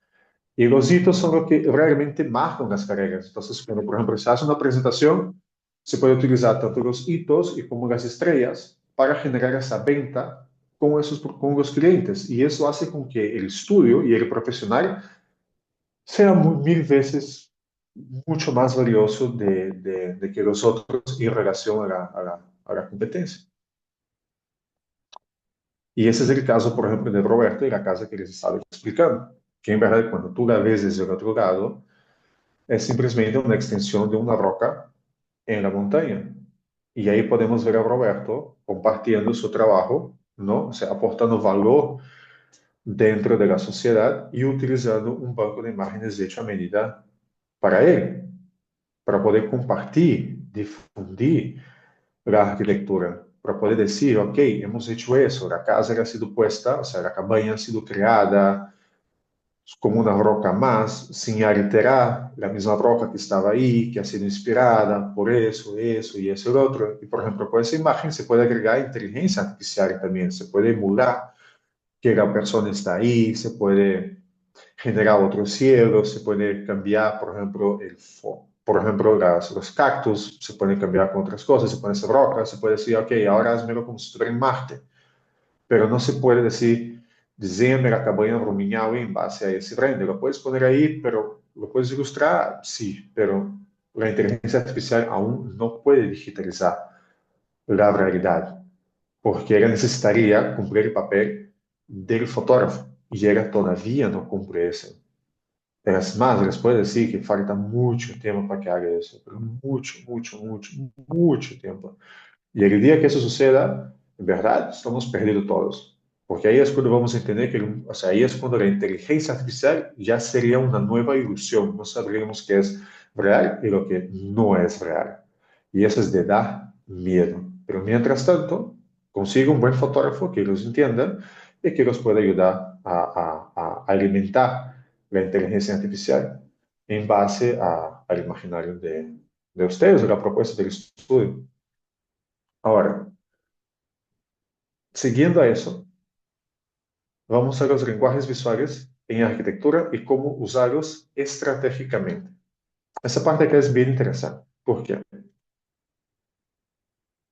Y los hitos son lo que realmente marcan las carreras. Entonces, cuando, por ejemplo, se hace una presentación, se puede utilizar tanto los hitos y como las estrellas para generar esa venta con los clientes. Y eso hace con que el estudio y el profesional sea mil veces mucho más valioso de que los otros en relación a la competencia. Y ese es el caso, por ejemplo, de Roberto y la casa que les estaba explicando, que en verdad cuando tú la ves desde el otro lado, es simplemente una extensión de una roca en la montaña. Y ahí podemos ver a Roberto compartiendo su trabajo, ¿no? O sea, aportando valor dentro de la sociedad y utilizando un banco de imágenes hecho a medida para él, para poder compartir, difundir la arquitectura, para poder decir, ok, hemos hecho eso, la casa ha sido puesta, o sea, la cabaña ha sido creada como una roca más, sin alterar la misma roca que estaba ahí, que ha sido inspirada por eso y eso y lo otro. Y, por ejemplo, con esa imagen se puede agregar inteligencia artificial también, se puede emular que la persona está ahí, se puede generar otros cielos, se puede cambiar, por ejemplo, por ejemplo, los cactus, se pueden cambiar con otras cosas, se pueden hacer rocas, se puede decir, ok, ahora hazmelo como si estuviera en Marte, pero no se puede decir, diseñame la cabaña Rumiñahui en base a ese render. Lo puedes poner ahí, pero lo puedes ilustrar, sí, pero la inteligencia artificial aún no puede digitalizar la realidad, porque ella necesitaría cumplir el papel del fotógrafo, y ella todavía no cumple eso. Es más, les puedo decir que falta mucho tiempo para que haga eso, pero mucho tiempo. Y el día que eso suceda, en verdad, estamos perdidos todos. Porque ahí es cuando vamos a entender que, o sea, ahí es cuando la inteligencia artificial ya sería una nueva ilusión. No sabríamos qué es real y lo que no es real. Y eso es de dar miedo. Pero mientras tanto, consiga un buen fotógrafo que los entienda y que los pueda ayudar a alimentar la inteligencia artificial en base al imaginario de ustedes, de la propuesta del estudio. Ahora, siguiendo a eso, vamos a los lenguajes visuales en arquitectura y cómo usarlos estratégicamente. Esa parte que es bien interesante. ¿Por qué?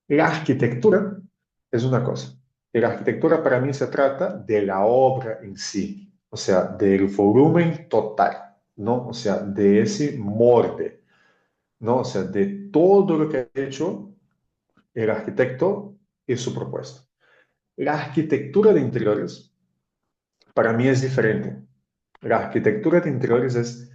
La arquitectura es una cosa. La arquitectura para mí se trata de la obra en sí, o sea, del volumen total, ¿no? O sea, de ese molde. ¿no? O sea, de todo lo que ha hecho el arquitecto y su propuesta. La arquitectura de interiores para mí es diferente. La arquitectura de interiores es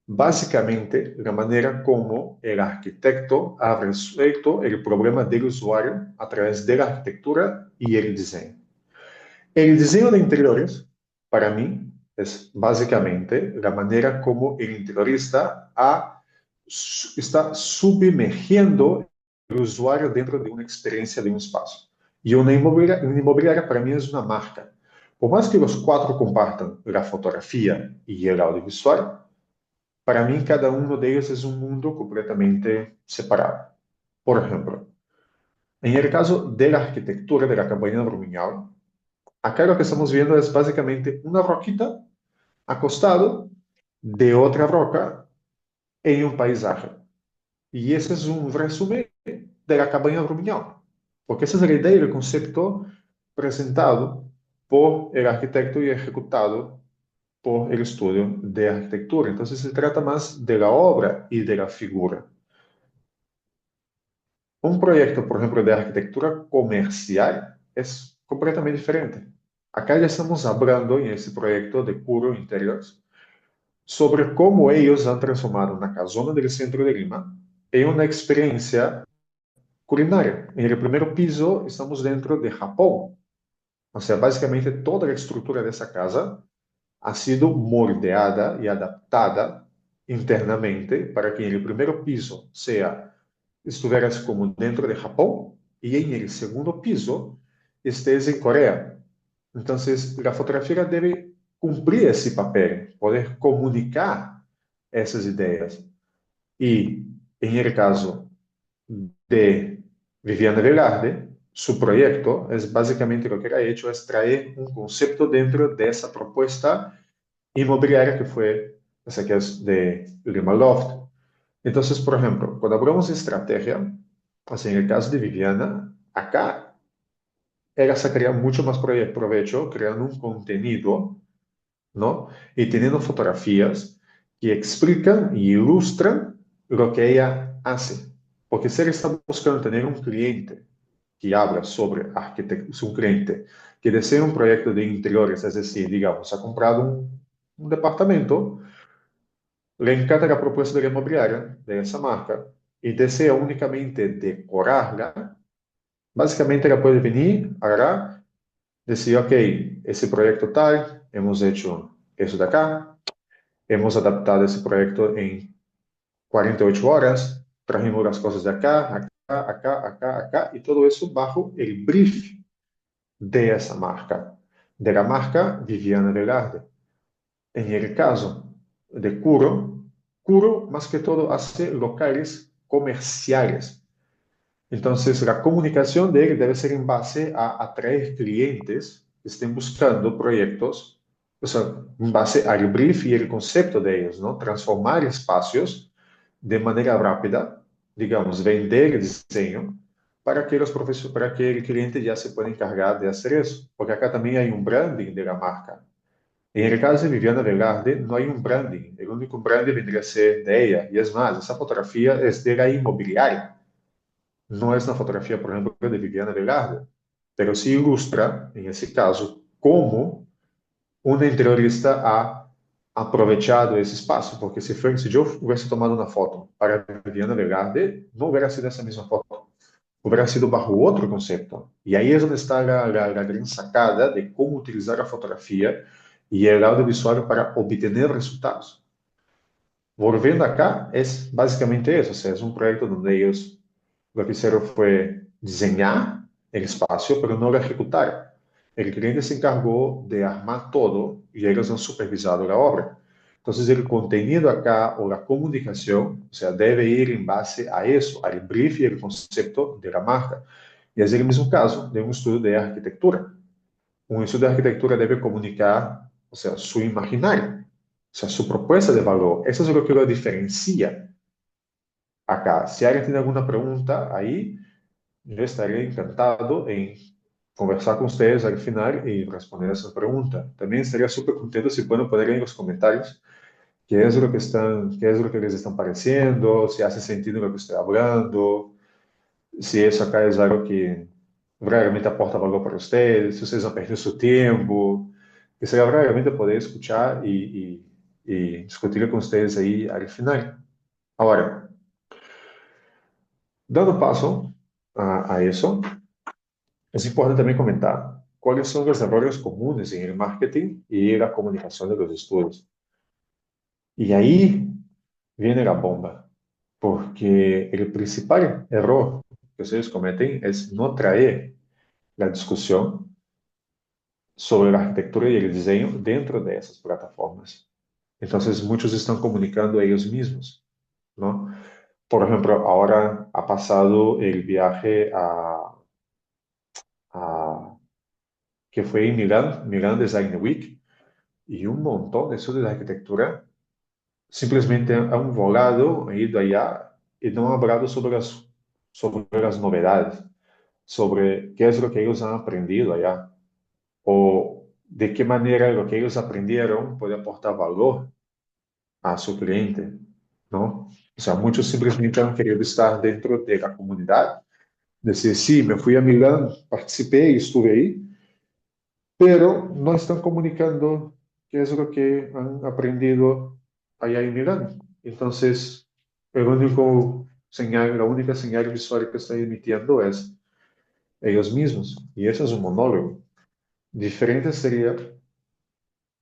básicamente la manera como el arquitecto ha resuelto el problema del usuario a través de la arquitectura y el diseño. El diseño de interiores, para mí, es básicamente la manera como el interiorista está sumergiendo el usuario dentro de una experiencia de un espacio. Y una inmobiliaria para mí es una marca. Por más que los cuatro compartan la fotografía y el audiovisual, para mí cada uno de ellos es un mundo completamente separado. Por ejemplo, en el caso de la arquitectura de la campaña Brumiñal, acá lo que estamos viendo es básicamente una roquita acostado de otra roca en un paisaje. Y ese es un resumen de la cabaña Brumiñal, porque esa es la idea y el concepto presentado por el arquitecto y ejecutado por el estudio de arquitectura. Entonces se trata más de la obra y de la figura. Un proyecto, por ejemplo, de arquitectura comercial es completamente diferente. Acá ya estamos hablando en este proyecto de Puro Interiors sobre cómo ellos han transformado una casona del centro de Lima en una experiencia culinaria. En el primer piso estamos dentro de Japón. O sea, básicamente toda la estructura de esa casa ha sido moldeada y adaptada internamente para que en el primer piso estuvieras como dentro de Japón y en el segundo piso estés en Corea. Entonces, la fotografía debe cumplir ese papel, poder comunicar essas ideias. Y en el caso de Viviana Velarde, su proyecto es básicamente lo que ha hecho es traer un concepto dentro de esa propuesta inmobiliaria que fue, esa que es de Lima Loft. Entonces, por ejemplo, cuando hablamos de estrategia, así en el caso de Viviana, acá ella sacaría mucho más provecho creando un contenido, ¿no? Y teniendo fotografías que explican y ilustran lo que ella hace. Porque si ella está buscando tener un cliente que habla sobre arquitectura, un cliente que desea un proyecto de interiores, es decir, digamos, ha comprado un departamento, le encanta la propuesta de la inmobiliaria de esa marca y desea únicamente decorarla, básicamente ella puede venir, agarrar, decir, ok, ese proyecto tal, hemos hecho eso de acá, hemos adaptado ese proyecto en 48 horas, trajimos las cosas de acá, acá, y todo eso bajo el brief de esa marca, de la marca Viviana Velarde. En el caso de Curo, Curo más que todo hace locales comerciales. Entonces, la comunicación de él debe ser en base a atraer clientes que estén buscando proyectos, o sea, en base al brief y el concepto de ellos, ¿no? Transformar espacios de manera rápida, digamos, vender el diseño para que el cliente ya se pueda encargar de hacer eso. Porque acá también hay un branding de la marca. En el caso de Viviana Velarde, no hay un branding. El único branding vendría a ser de ella. Y es más, esa fotografía es de la inmobiliaria. No es una fotografía, por ejemplo, de Viviana Velarde, pero sí ilustra, en ese caso, cómo una interiorista ha aprovechado ese espacio, porque si yo hubiese tomado una foto para Viviana Velarde, no hubiera sido esa misma foto, hubiera sido bajo otro concepto. Y ahí es donde está la gran sacada de cómo utilizar la fotografía y el audiovisual para obtener resultados. Volviendo acá, es básicamente eso, o sea, es un proyecto donde ellos lo que hicieron fue diseñar el espacio, pero no lo ejecutaron. El cliente se encargó de armar todo y ellos han supervisado la obra. Entonces, el contenido acá o la comunicación, o sea, debe ir en base a eso, al brief y el concepto de la marca. Y es el mismo caso de un estudio de arquitectura. Un estudio de arquitectura debe comunicar, o sea, su imaginario, o sea, su propuesta de valor. Eso es lo que lo diferencia acá. Si alguien tiene alguna pregunta ahí, yo estaré encantado en conversar con ustedes al final y responder esa pregunta. También estaría súper contento si pueden poner en los comentarios qué es lo que les están pareciendo, si hace sentido lo que estoy hablando, si eso acá es algo que realmente aporta valor para ustedes, si ustedes han perdido su tiempo, que sea realmente poder escuchar y discutir con ustedes ahí al final. Ahora, dando paso a eso, es importante también comentar cuáles son los errores comunes en el marketing y la comunicación de los estudios. Y ahí viene la bomba, porque el principal error que ustedes cometen es no traer la discusión sobre la arquitectura y el diseño dentro de esas plataformas. Entonces, muchos están comunicando ellos mismos, ¿no? Por ejemplo, ahora ha pasado el viaje a que fue en Milán, Milán Design Week, y un montón de estudios de arquitectura simplesmente han volado, han ido allá y no han hablado sobre las novedades, sobre qué es lo que ellos han aprendido allá, o de qué manera lo que ellos aprendieron puede aportar valor a su cliente, ¿no? O sea, muchos simplemente han querido estar dentro de la comunidad, decir, sí, me fui a Milán, participé y estuve ahí, pero no están comunicando qué es lo que han aprendido allá en Milán. Entonces, la única señal visual que están emitiendo es ellos mismos, y eso es un monólogo. Diferente sería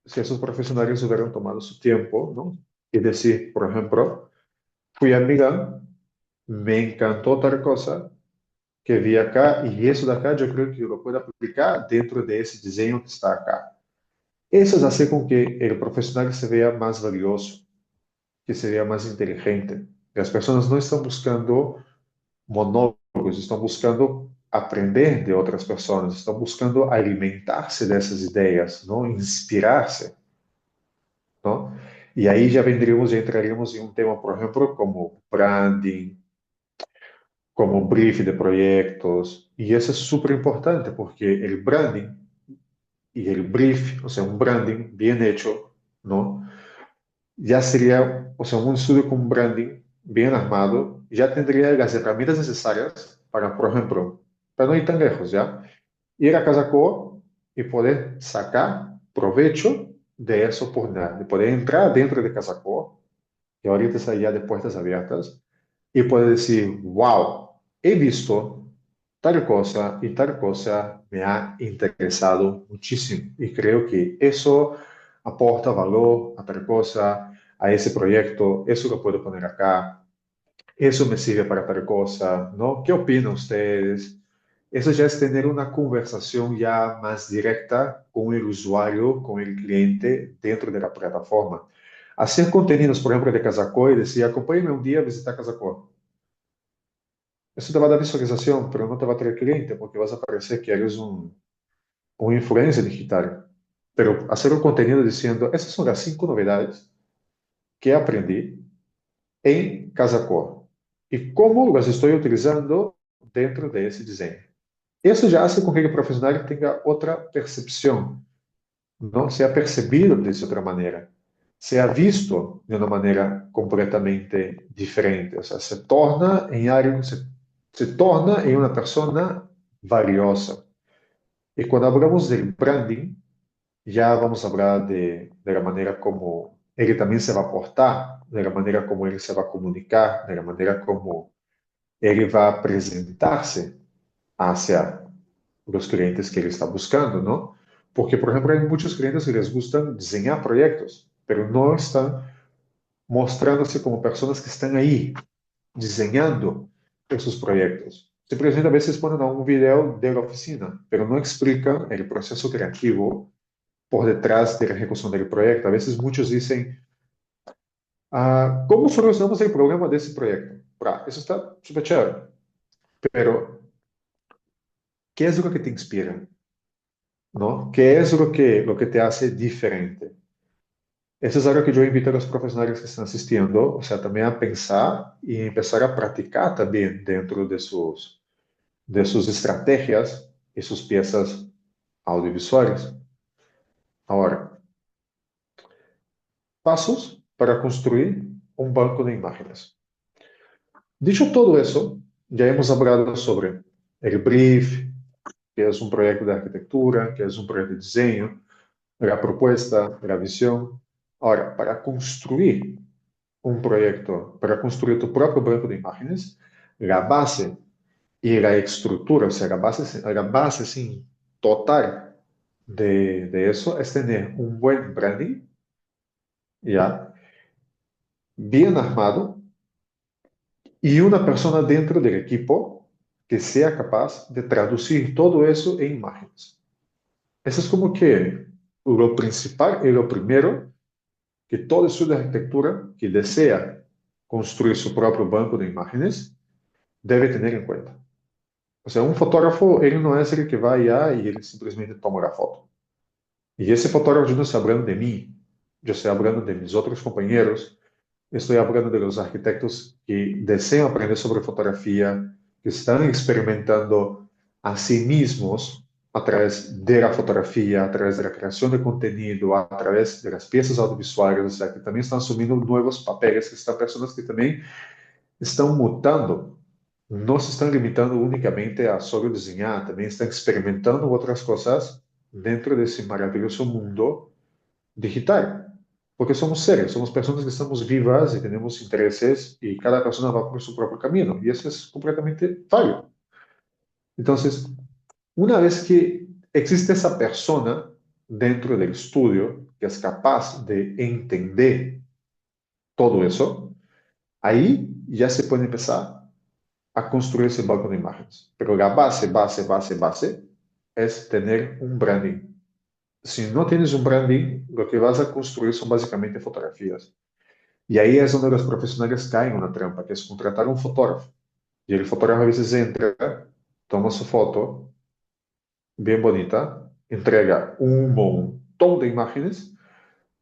si esos profesionales hubieran tomado su tiempo, ¿no? Y decir, por ejemplo, fui a Milán, me encantó tal cosa que vi acá, y eso de acá yo creo que lo puedo aplicar dentro de ese diseño que está acá. Eso hace con que el profesional se vea más valioso, que se vea más inteligente. Las personas no están buscando monólogos, están buscando aprender de otras personas, están buscando alimentarse de esas ideas, ¿no? Inspirarse, ¿no? Y ahí ya entraríamos en un tema, por ejemplo, como branding, como brief de proyectos. Y eso es súper importante porque el branding y el brief, o sea, un branding bien hecho, ¿no? Ya sería, o sea, un estudio con branding bien armado, ya tendría las herramientas necesarias para, por ejemplo, para no ir tan lejos, ¿ya? Ir a Casacó y poder sacar provecho de esa oportunidad, de poder entrar dentro de Casacó, que ahorita está ya de puertas abiertas, y poder decir, wow, he visto tal cosa me ha interesado muchísimo. Y creo que eso aporta valor a tal cosa, a ese proyecto, eso lo puedo poner acá, eso me sirve para tal cosa, ¿no? ¿Qué opinan ustedes? Eso ya es tener una conversación ya más directa con el usuario, con el cliente dentro de la plataforma. Hacer contenidos, por ejemplo, de Casacó y decir, acompáñame un día a visitar Casacó. Eso te va a dar visualización, pero no te va a traer cliente porque vas a parecer que eres un influencer digital. Pero hacer un contenido diciendo, esas son las 5 novedades que aprendí en Casacó y cómo las estoy utilizando dentro de ese diseño. Eso ya hace con que el profesional tenga otra percepción, ¿no? Sea percibido de otra manera, sea visto de una manera completamente diferente. O sea, se torna en algo, se torna en una persona valiosa. Y cuando hablamos del branding, ya vamos a hablar de la manera como él también se va a aportar, de la manera como él se va a comunicar, de la manera como él va a presentarse hacia los clientes que él está buscando, ¿no? Porque, por ejemplo, hay muchos clientes que les gustan diseñar proyectos, pero no están mostrándose como personas que están ahí diseñando esos proyectos. Simplemente a veces ponen un video de la oficina, pero no explican el proceso creativo por detrás de la ejecución del proyecto. A veces muchos dicen, ¿cómo solucionamos el problema de ese proyecto? Eso está súper chévere, pero ¿qué es lo que te inspira? ¿No? ¿Qué es lo que te hace diferente? Eso es algo que yo invito a los profesionales que están asistiendo, o sea, también a pensar y empezar a practicar también dentro de sus estrategias y sus piezas audiovisuales. Ahora, pasos para construir un banco de imágenes. Dicho todo eso, ya hemos hablado sobre el brief, que es un proyecto de arquitectura, que es un proyecto de diseño, la propuesta, la visión. Ahora, para construir un proyecto, para construir tu propio banco de imágenes, la base y la estructura, o sea, la base sin total de eso es tener un buen branding, ya, bien armado y una persona dentro del equipo que sea capaz de traducir todo eso en imágenes. Eso es como que lo principal y lo primero que todo estudio de arquitectura que desea construir su propio banco de imágenes debe tener en cuenta. O sea, un fotógrafo, él no es el que va allá y él simplemente toma la foto. Y ese fotógrafo yo no estoy hablando de mí, yo estoy hablando de mis otros compañeros, estoy hablando de los arquitectos que desean aprender sobre fotografía, que están experimentando a sí mismos a través de la fotografía, a través de la creación de contenido, a través de las piezas audiovisuales, o sea, que también están asumiendo nuevos papeles, que están personas que también estão mutando, não se estão limitando unicamente a só desenhar, também estão experimentando outras coisas dentro desse maravilhoso mundo digital. Porque somos seres, somos pessoas que estamos vivas e temos interesses e cada pessoa vai por seu próprio caminho. E isso é completamente válido. Então, uma vez que existe essa persona dentro do estúdio que é capaz de entender todo isso, aí já se pode começar a construir ese banco de imágenes. Pero la base es tener un branding. Si no tienes un branding, lo que vas a construir son básicamente fotografías. Y ahí es donde los profesionales caen en una trampa, que es contratar un fotógrafo. Y el fotógrafo a veces entra, toma su foto, bien bonita, entrega un montón de imágenes,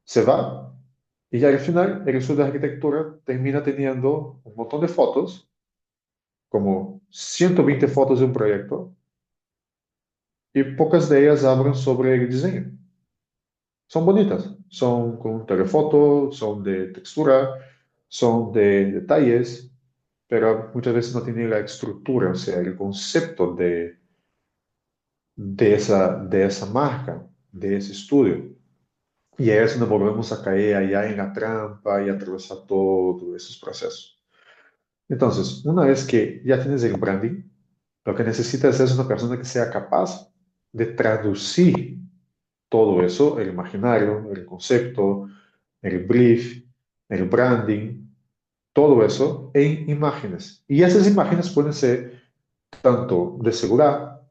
se va, y ya al final el estudio de arquitectura termina teniendo un montón de fotos, como 120 fotos de un proyecto, e poucas delas hablan sobre el diseño. Son bonitas, son con telefoto, son de textura, son de detalles, pero muchas veces no tienen la estructura, o sea, el concepto de esa marca, de ese estudio. Y ahí es donde volvemos a caer allá en la trampa y atravesar todos esos procesos. Entonces, una vez que ya tienes el branding, lo que necesitas es una persona que sea capaz de traducir todo eso, el imaginario, el concepto, el brief, el branding, todo eso en imágenes. Y esas imágenes pueden ser tanto de celular,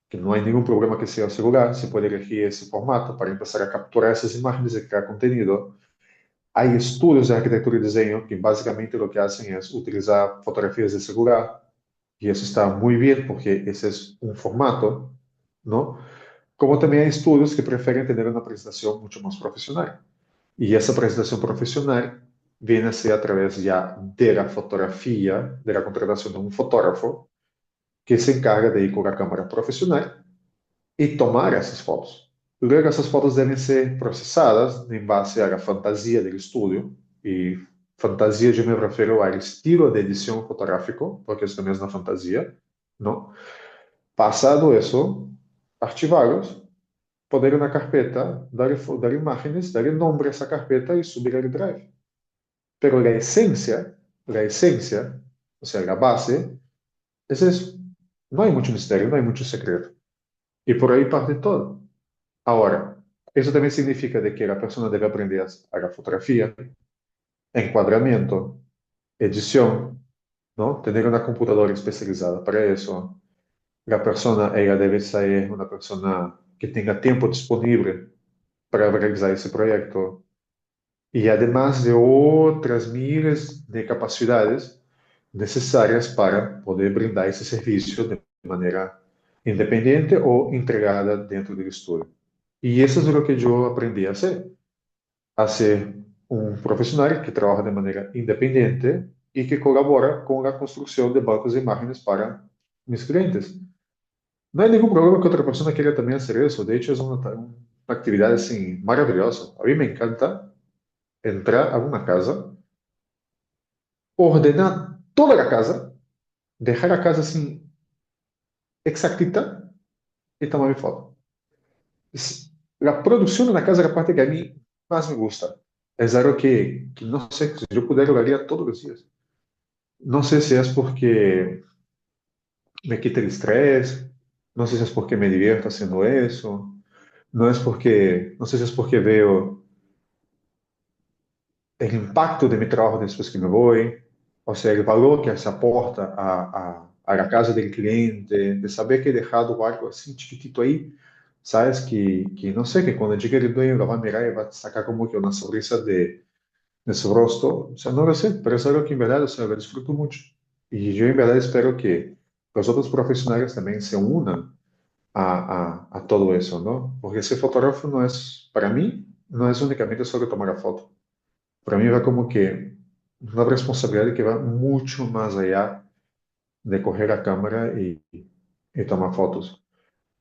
que no hay ningún problema que sea celular, se puede elegir ese formato para empezar a capturar esas imágenes y crear contenido. Hay estudios de arquitectura y diseño que básicamente lo que hacen es utilizar fotografías de celular, y eso está muy bien porque ese es un formato, ¿no? Como también hay estudios que prefieren tener una presentación mucho más profesional. Y esa presentación profesional viene a ser a través ya de la fotografía, de la contratación de un fotógrafo que se encarga de ir con la cámara profesional y tomar esas fotos. Luego esas fotos deben ser procesadas en base a la fantasía del estudio. Y fantasía yo me refiero al estilo de edición fotográfico, porque eso también es una fantasía, ¿no? Pasado eso, archivarlos, poner una carpeta, dar imágenes, darle nombre a esa carpeta y subir al Drive. Pero la esencia, o sea, la base, ese es, no hay mucho misterio, no hay mucho secreto. Y por ahí parte todo. Ahora, eso también significa de que la persona debe aprender a la fotografía, encuadramiento, edición, ¿no? Tener una computadora especializada para eso. La persona, ella debe ser una persona que tenga tiempo disponible para realizar ese proyecto. Y además de otras miles de capacidades necesarias para poder brindar ese servicio de manera independiente o integrada dentro del estudio. Y eso es lo que yo aprendí a ser un profesional que trabaja de manera independiente y que colabora con la construcción de bancos de imágenes para mis clientes. No hay ningún problema que otra persona quiera también hacer eso. De hecho, es una actividad así, maravillosa. A mí me encanta entrar a una casa, ordenar toda la casa, dejar la casa así exactita y tomar mi foto. La producción de la casa es la parte que a mí más me gusta. Es algo que no sé, si yo pudiera lo haría todos los días. No sé si es porque me quita el estrés, no sé si es porque me divierto haciendo eso, no sé si es porque veo el impacto de mi trabajo después que me voy, o sea, el valor que se aporta a la casa del cliente, de saber que he dejado algo así chiquitito ahí, sabes, que no sé, que cuando llegue el dueño lo va a mirar y va a sacar como que una sonrisa de su rostro, o sea, no lo sé, pero es algo que en verdad, o sea, lo disfruto mucho. Y yo en verdad espero que los otros profesionales también se unan a todo eso, ¿no? Porque ser fotógrafo no es, para mí, no es únicamente solo tomar la foto. Para mí va como que una responsabilidad que va mucho más allá de coger la cámara y tomar fotos.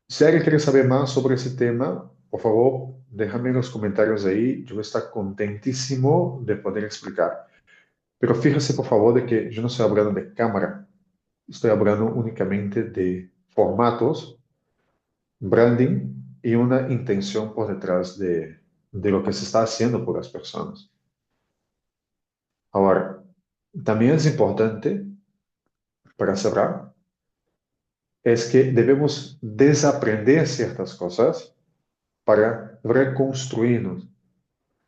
Si alguien quiere saber más sobre ese tema, por favor, déjame en los comentarios ahí. Yo voy a estar contentísimo de poder explicar. Pero fíjese, por favor, de que yo no estoy hablando de cámara. Estoy hablando únicamente de formatos, branding y una intención por detrás de lo que se está haciendo por las personas. Ahora, también es importante, para cerrar, es que debemos desaprender ciertas cosas para reconstruirnos.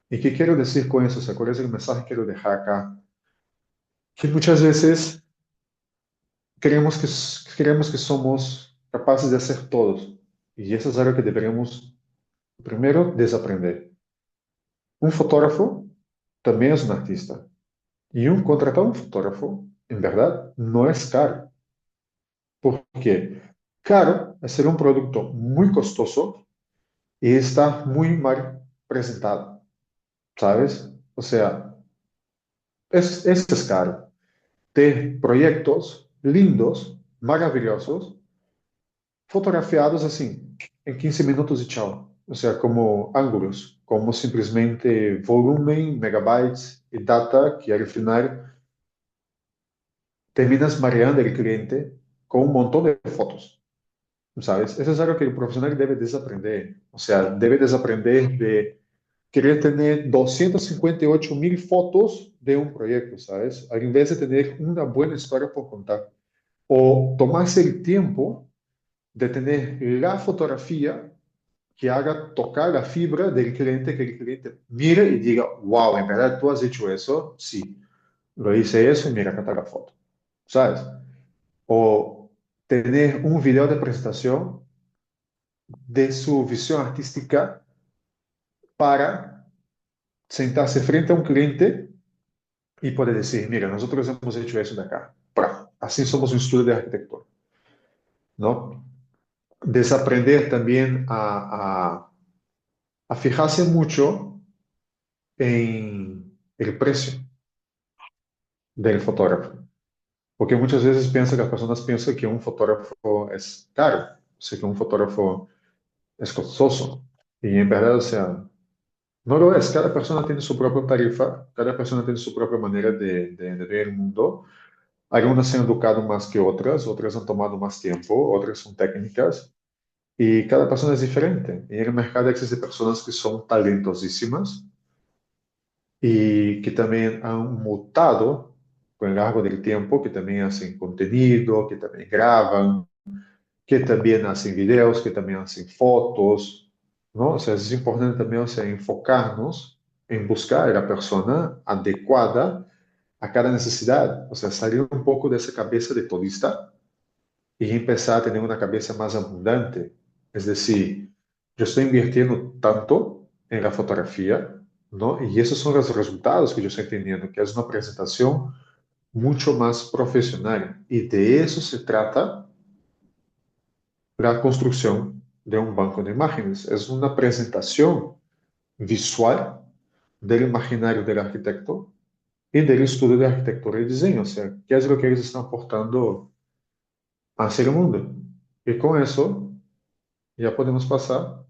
¿Y qué quiero decir con eso? ¿Se acuerdan del mensaje que quiero dejar acá? Que muchas veces creemos que somos capaces de hacer todos. Y eso es algo que deberíamos, primero, desaprender. Un fotógrafo también es un artista. Y contratar un fotógrafo, en verdad, no es caro. ¿Por qué? Caro es ser un producto muy costoso y está muy mal presentado, ¿sabes? O sea, es caro. De proyectos lindos, maravillosos, fotografiados assim, en 15 minutos y chao. O sea, como ángulos, como simplesmente volumen, megabytes y data que al final terminas mareando al cliente con un montón de fotos, ¿sabes? Eso es algo que el profesional debe desaprender. O sea, debe desaprender de querer tener 258.000 fotos de un proyecto, ¿sabes? Al invés de tener una buena historia por contar. O tomarse el tiempo de tener la fotografía que haga tocar la fibra del cliente, que el cliente mire y diga, wow, en verdad tú has hecho eso, sí, lo hice eso y mira, acá está la foto, ¿sabes? O tener un video de presentación de su visión artística para sentarse frente a un cliente y poder decir, mira, nosotros hemos hecho eso de acá. Así somos un estudio de arquitectura, ¿no? Desaprender también a fijarse mucho en el precio del fotógrafo. Porque muchas veces piensa que las personas piensan que un fotógrafo es caro, o sea, que un fotógrafo es costoso. Y en verdad, o sea, no lo es. Cada persona tiene su propia tarifa, cada persona tiene su propia manera de ver el mundo. Algunas se han educado más que otras, otras han tomado más tiempo, otras son técnicas. Y cada persona es diferente. Y en el mercado existen personas que son talentosísimas y que también han mutado con el largo del tiempo, que también hacen contenido, que también graban, que también hacen videos, que también hacen fotos, ¿no? O sea, es importante también, o sea, enfocarnos en buscar a la persona adecuada a cada necesidad, o sea, salir un poco de esa cabeza de todista y empezar a tener una cabeza más abundante. Es decir, yo estoy invirtiendo tanto en la fotografía, ¿no? Y esos son los resultados que yo estoy teniendo, que es una presentación mucho más profesional. Y de eso se trata la construcción de un banco de imágenes. Es una presentación visual del imaginario del arquitecto y del estudio de arquitectura y diseño. O sea, qué es lo que ellos están aportando hacia el mundo. Y con eso ya podemos pasar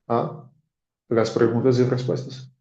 a las preguntas y respuestas.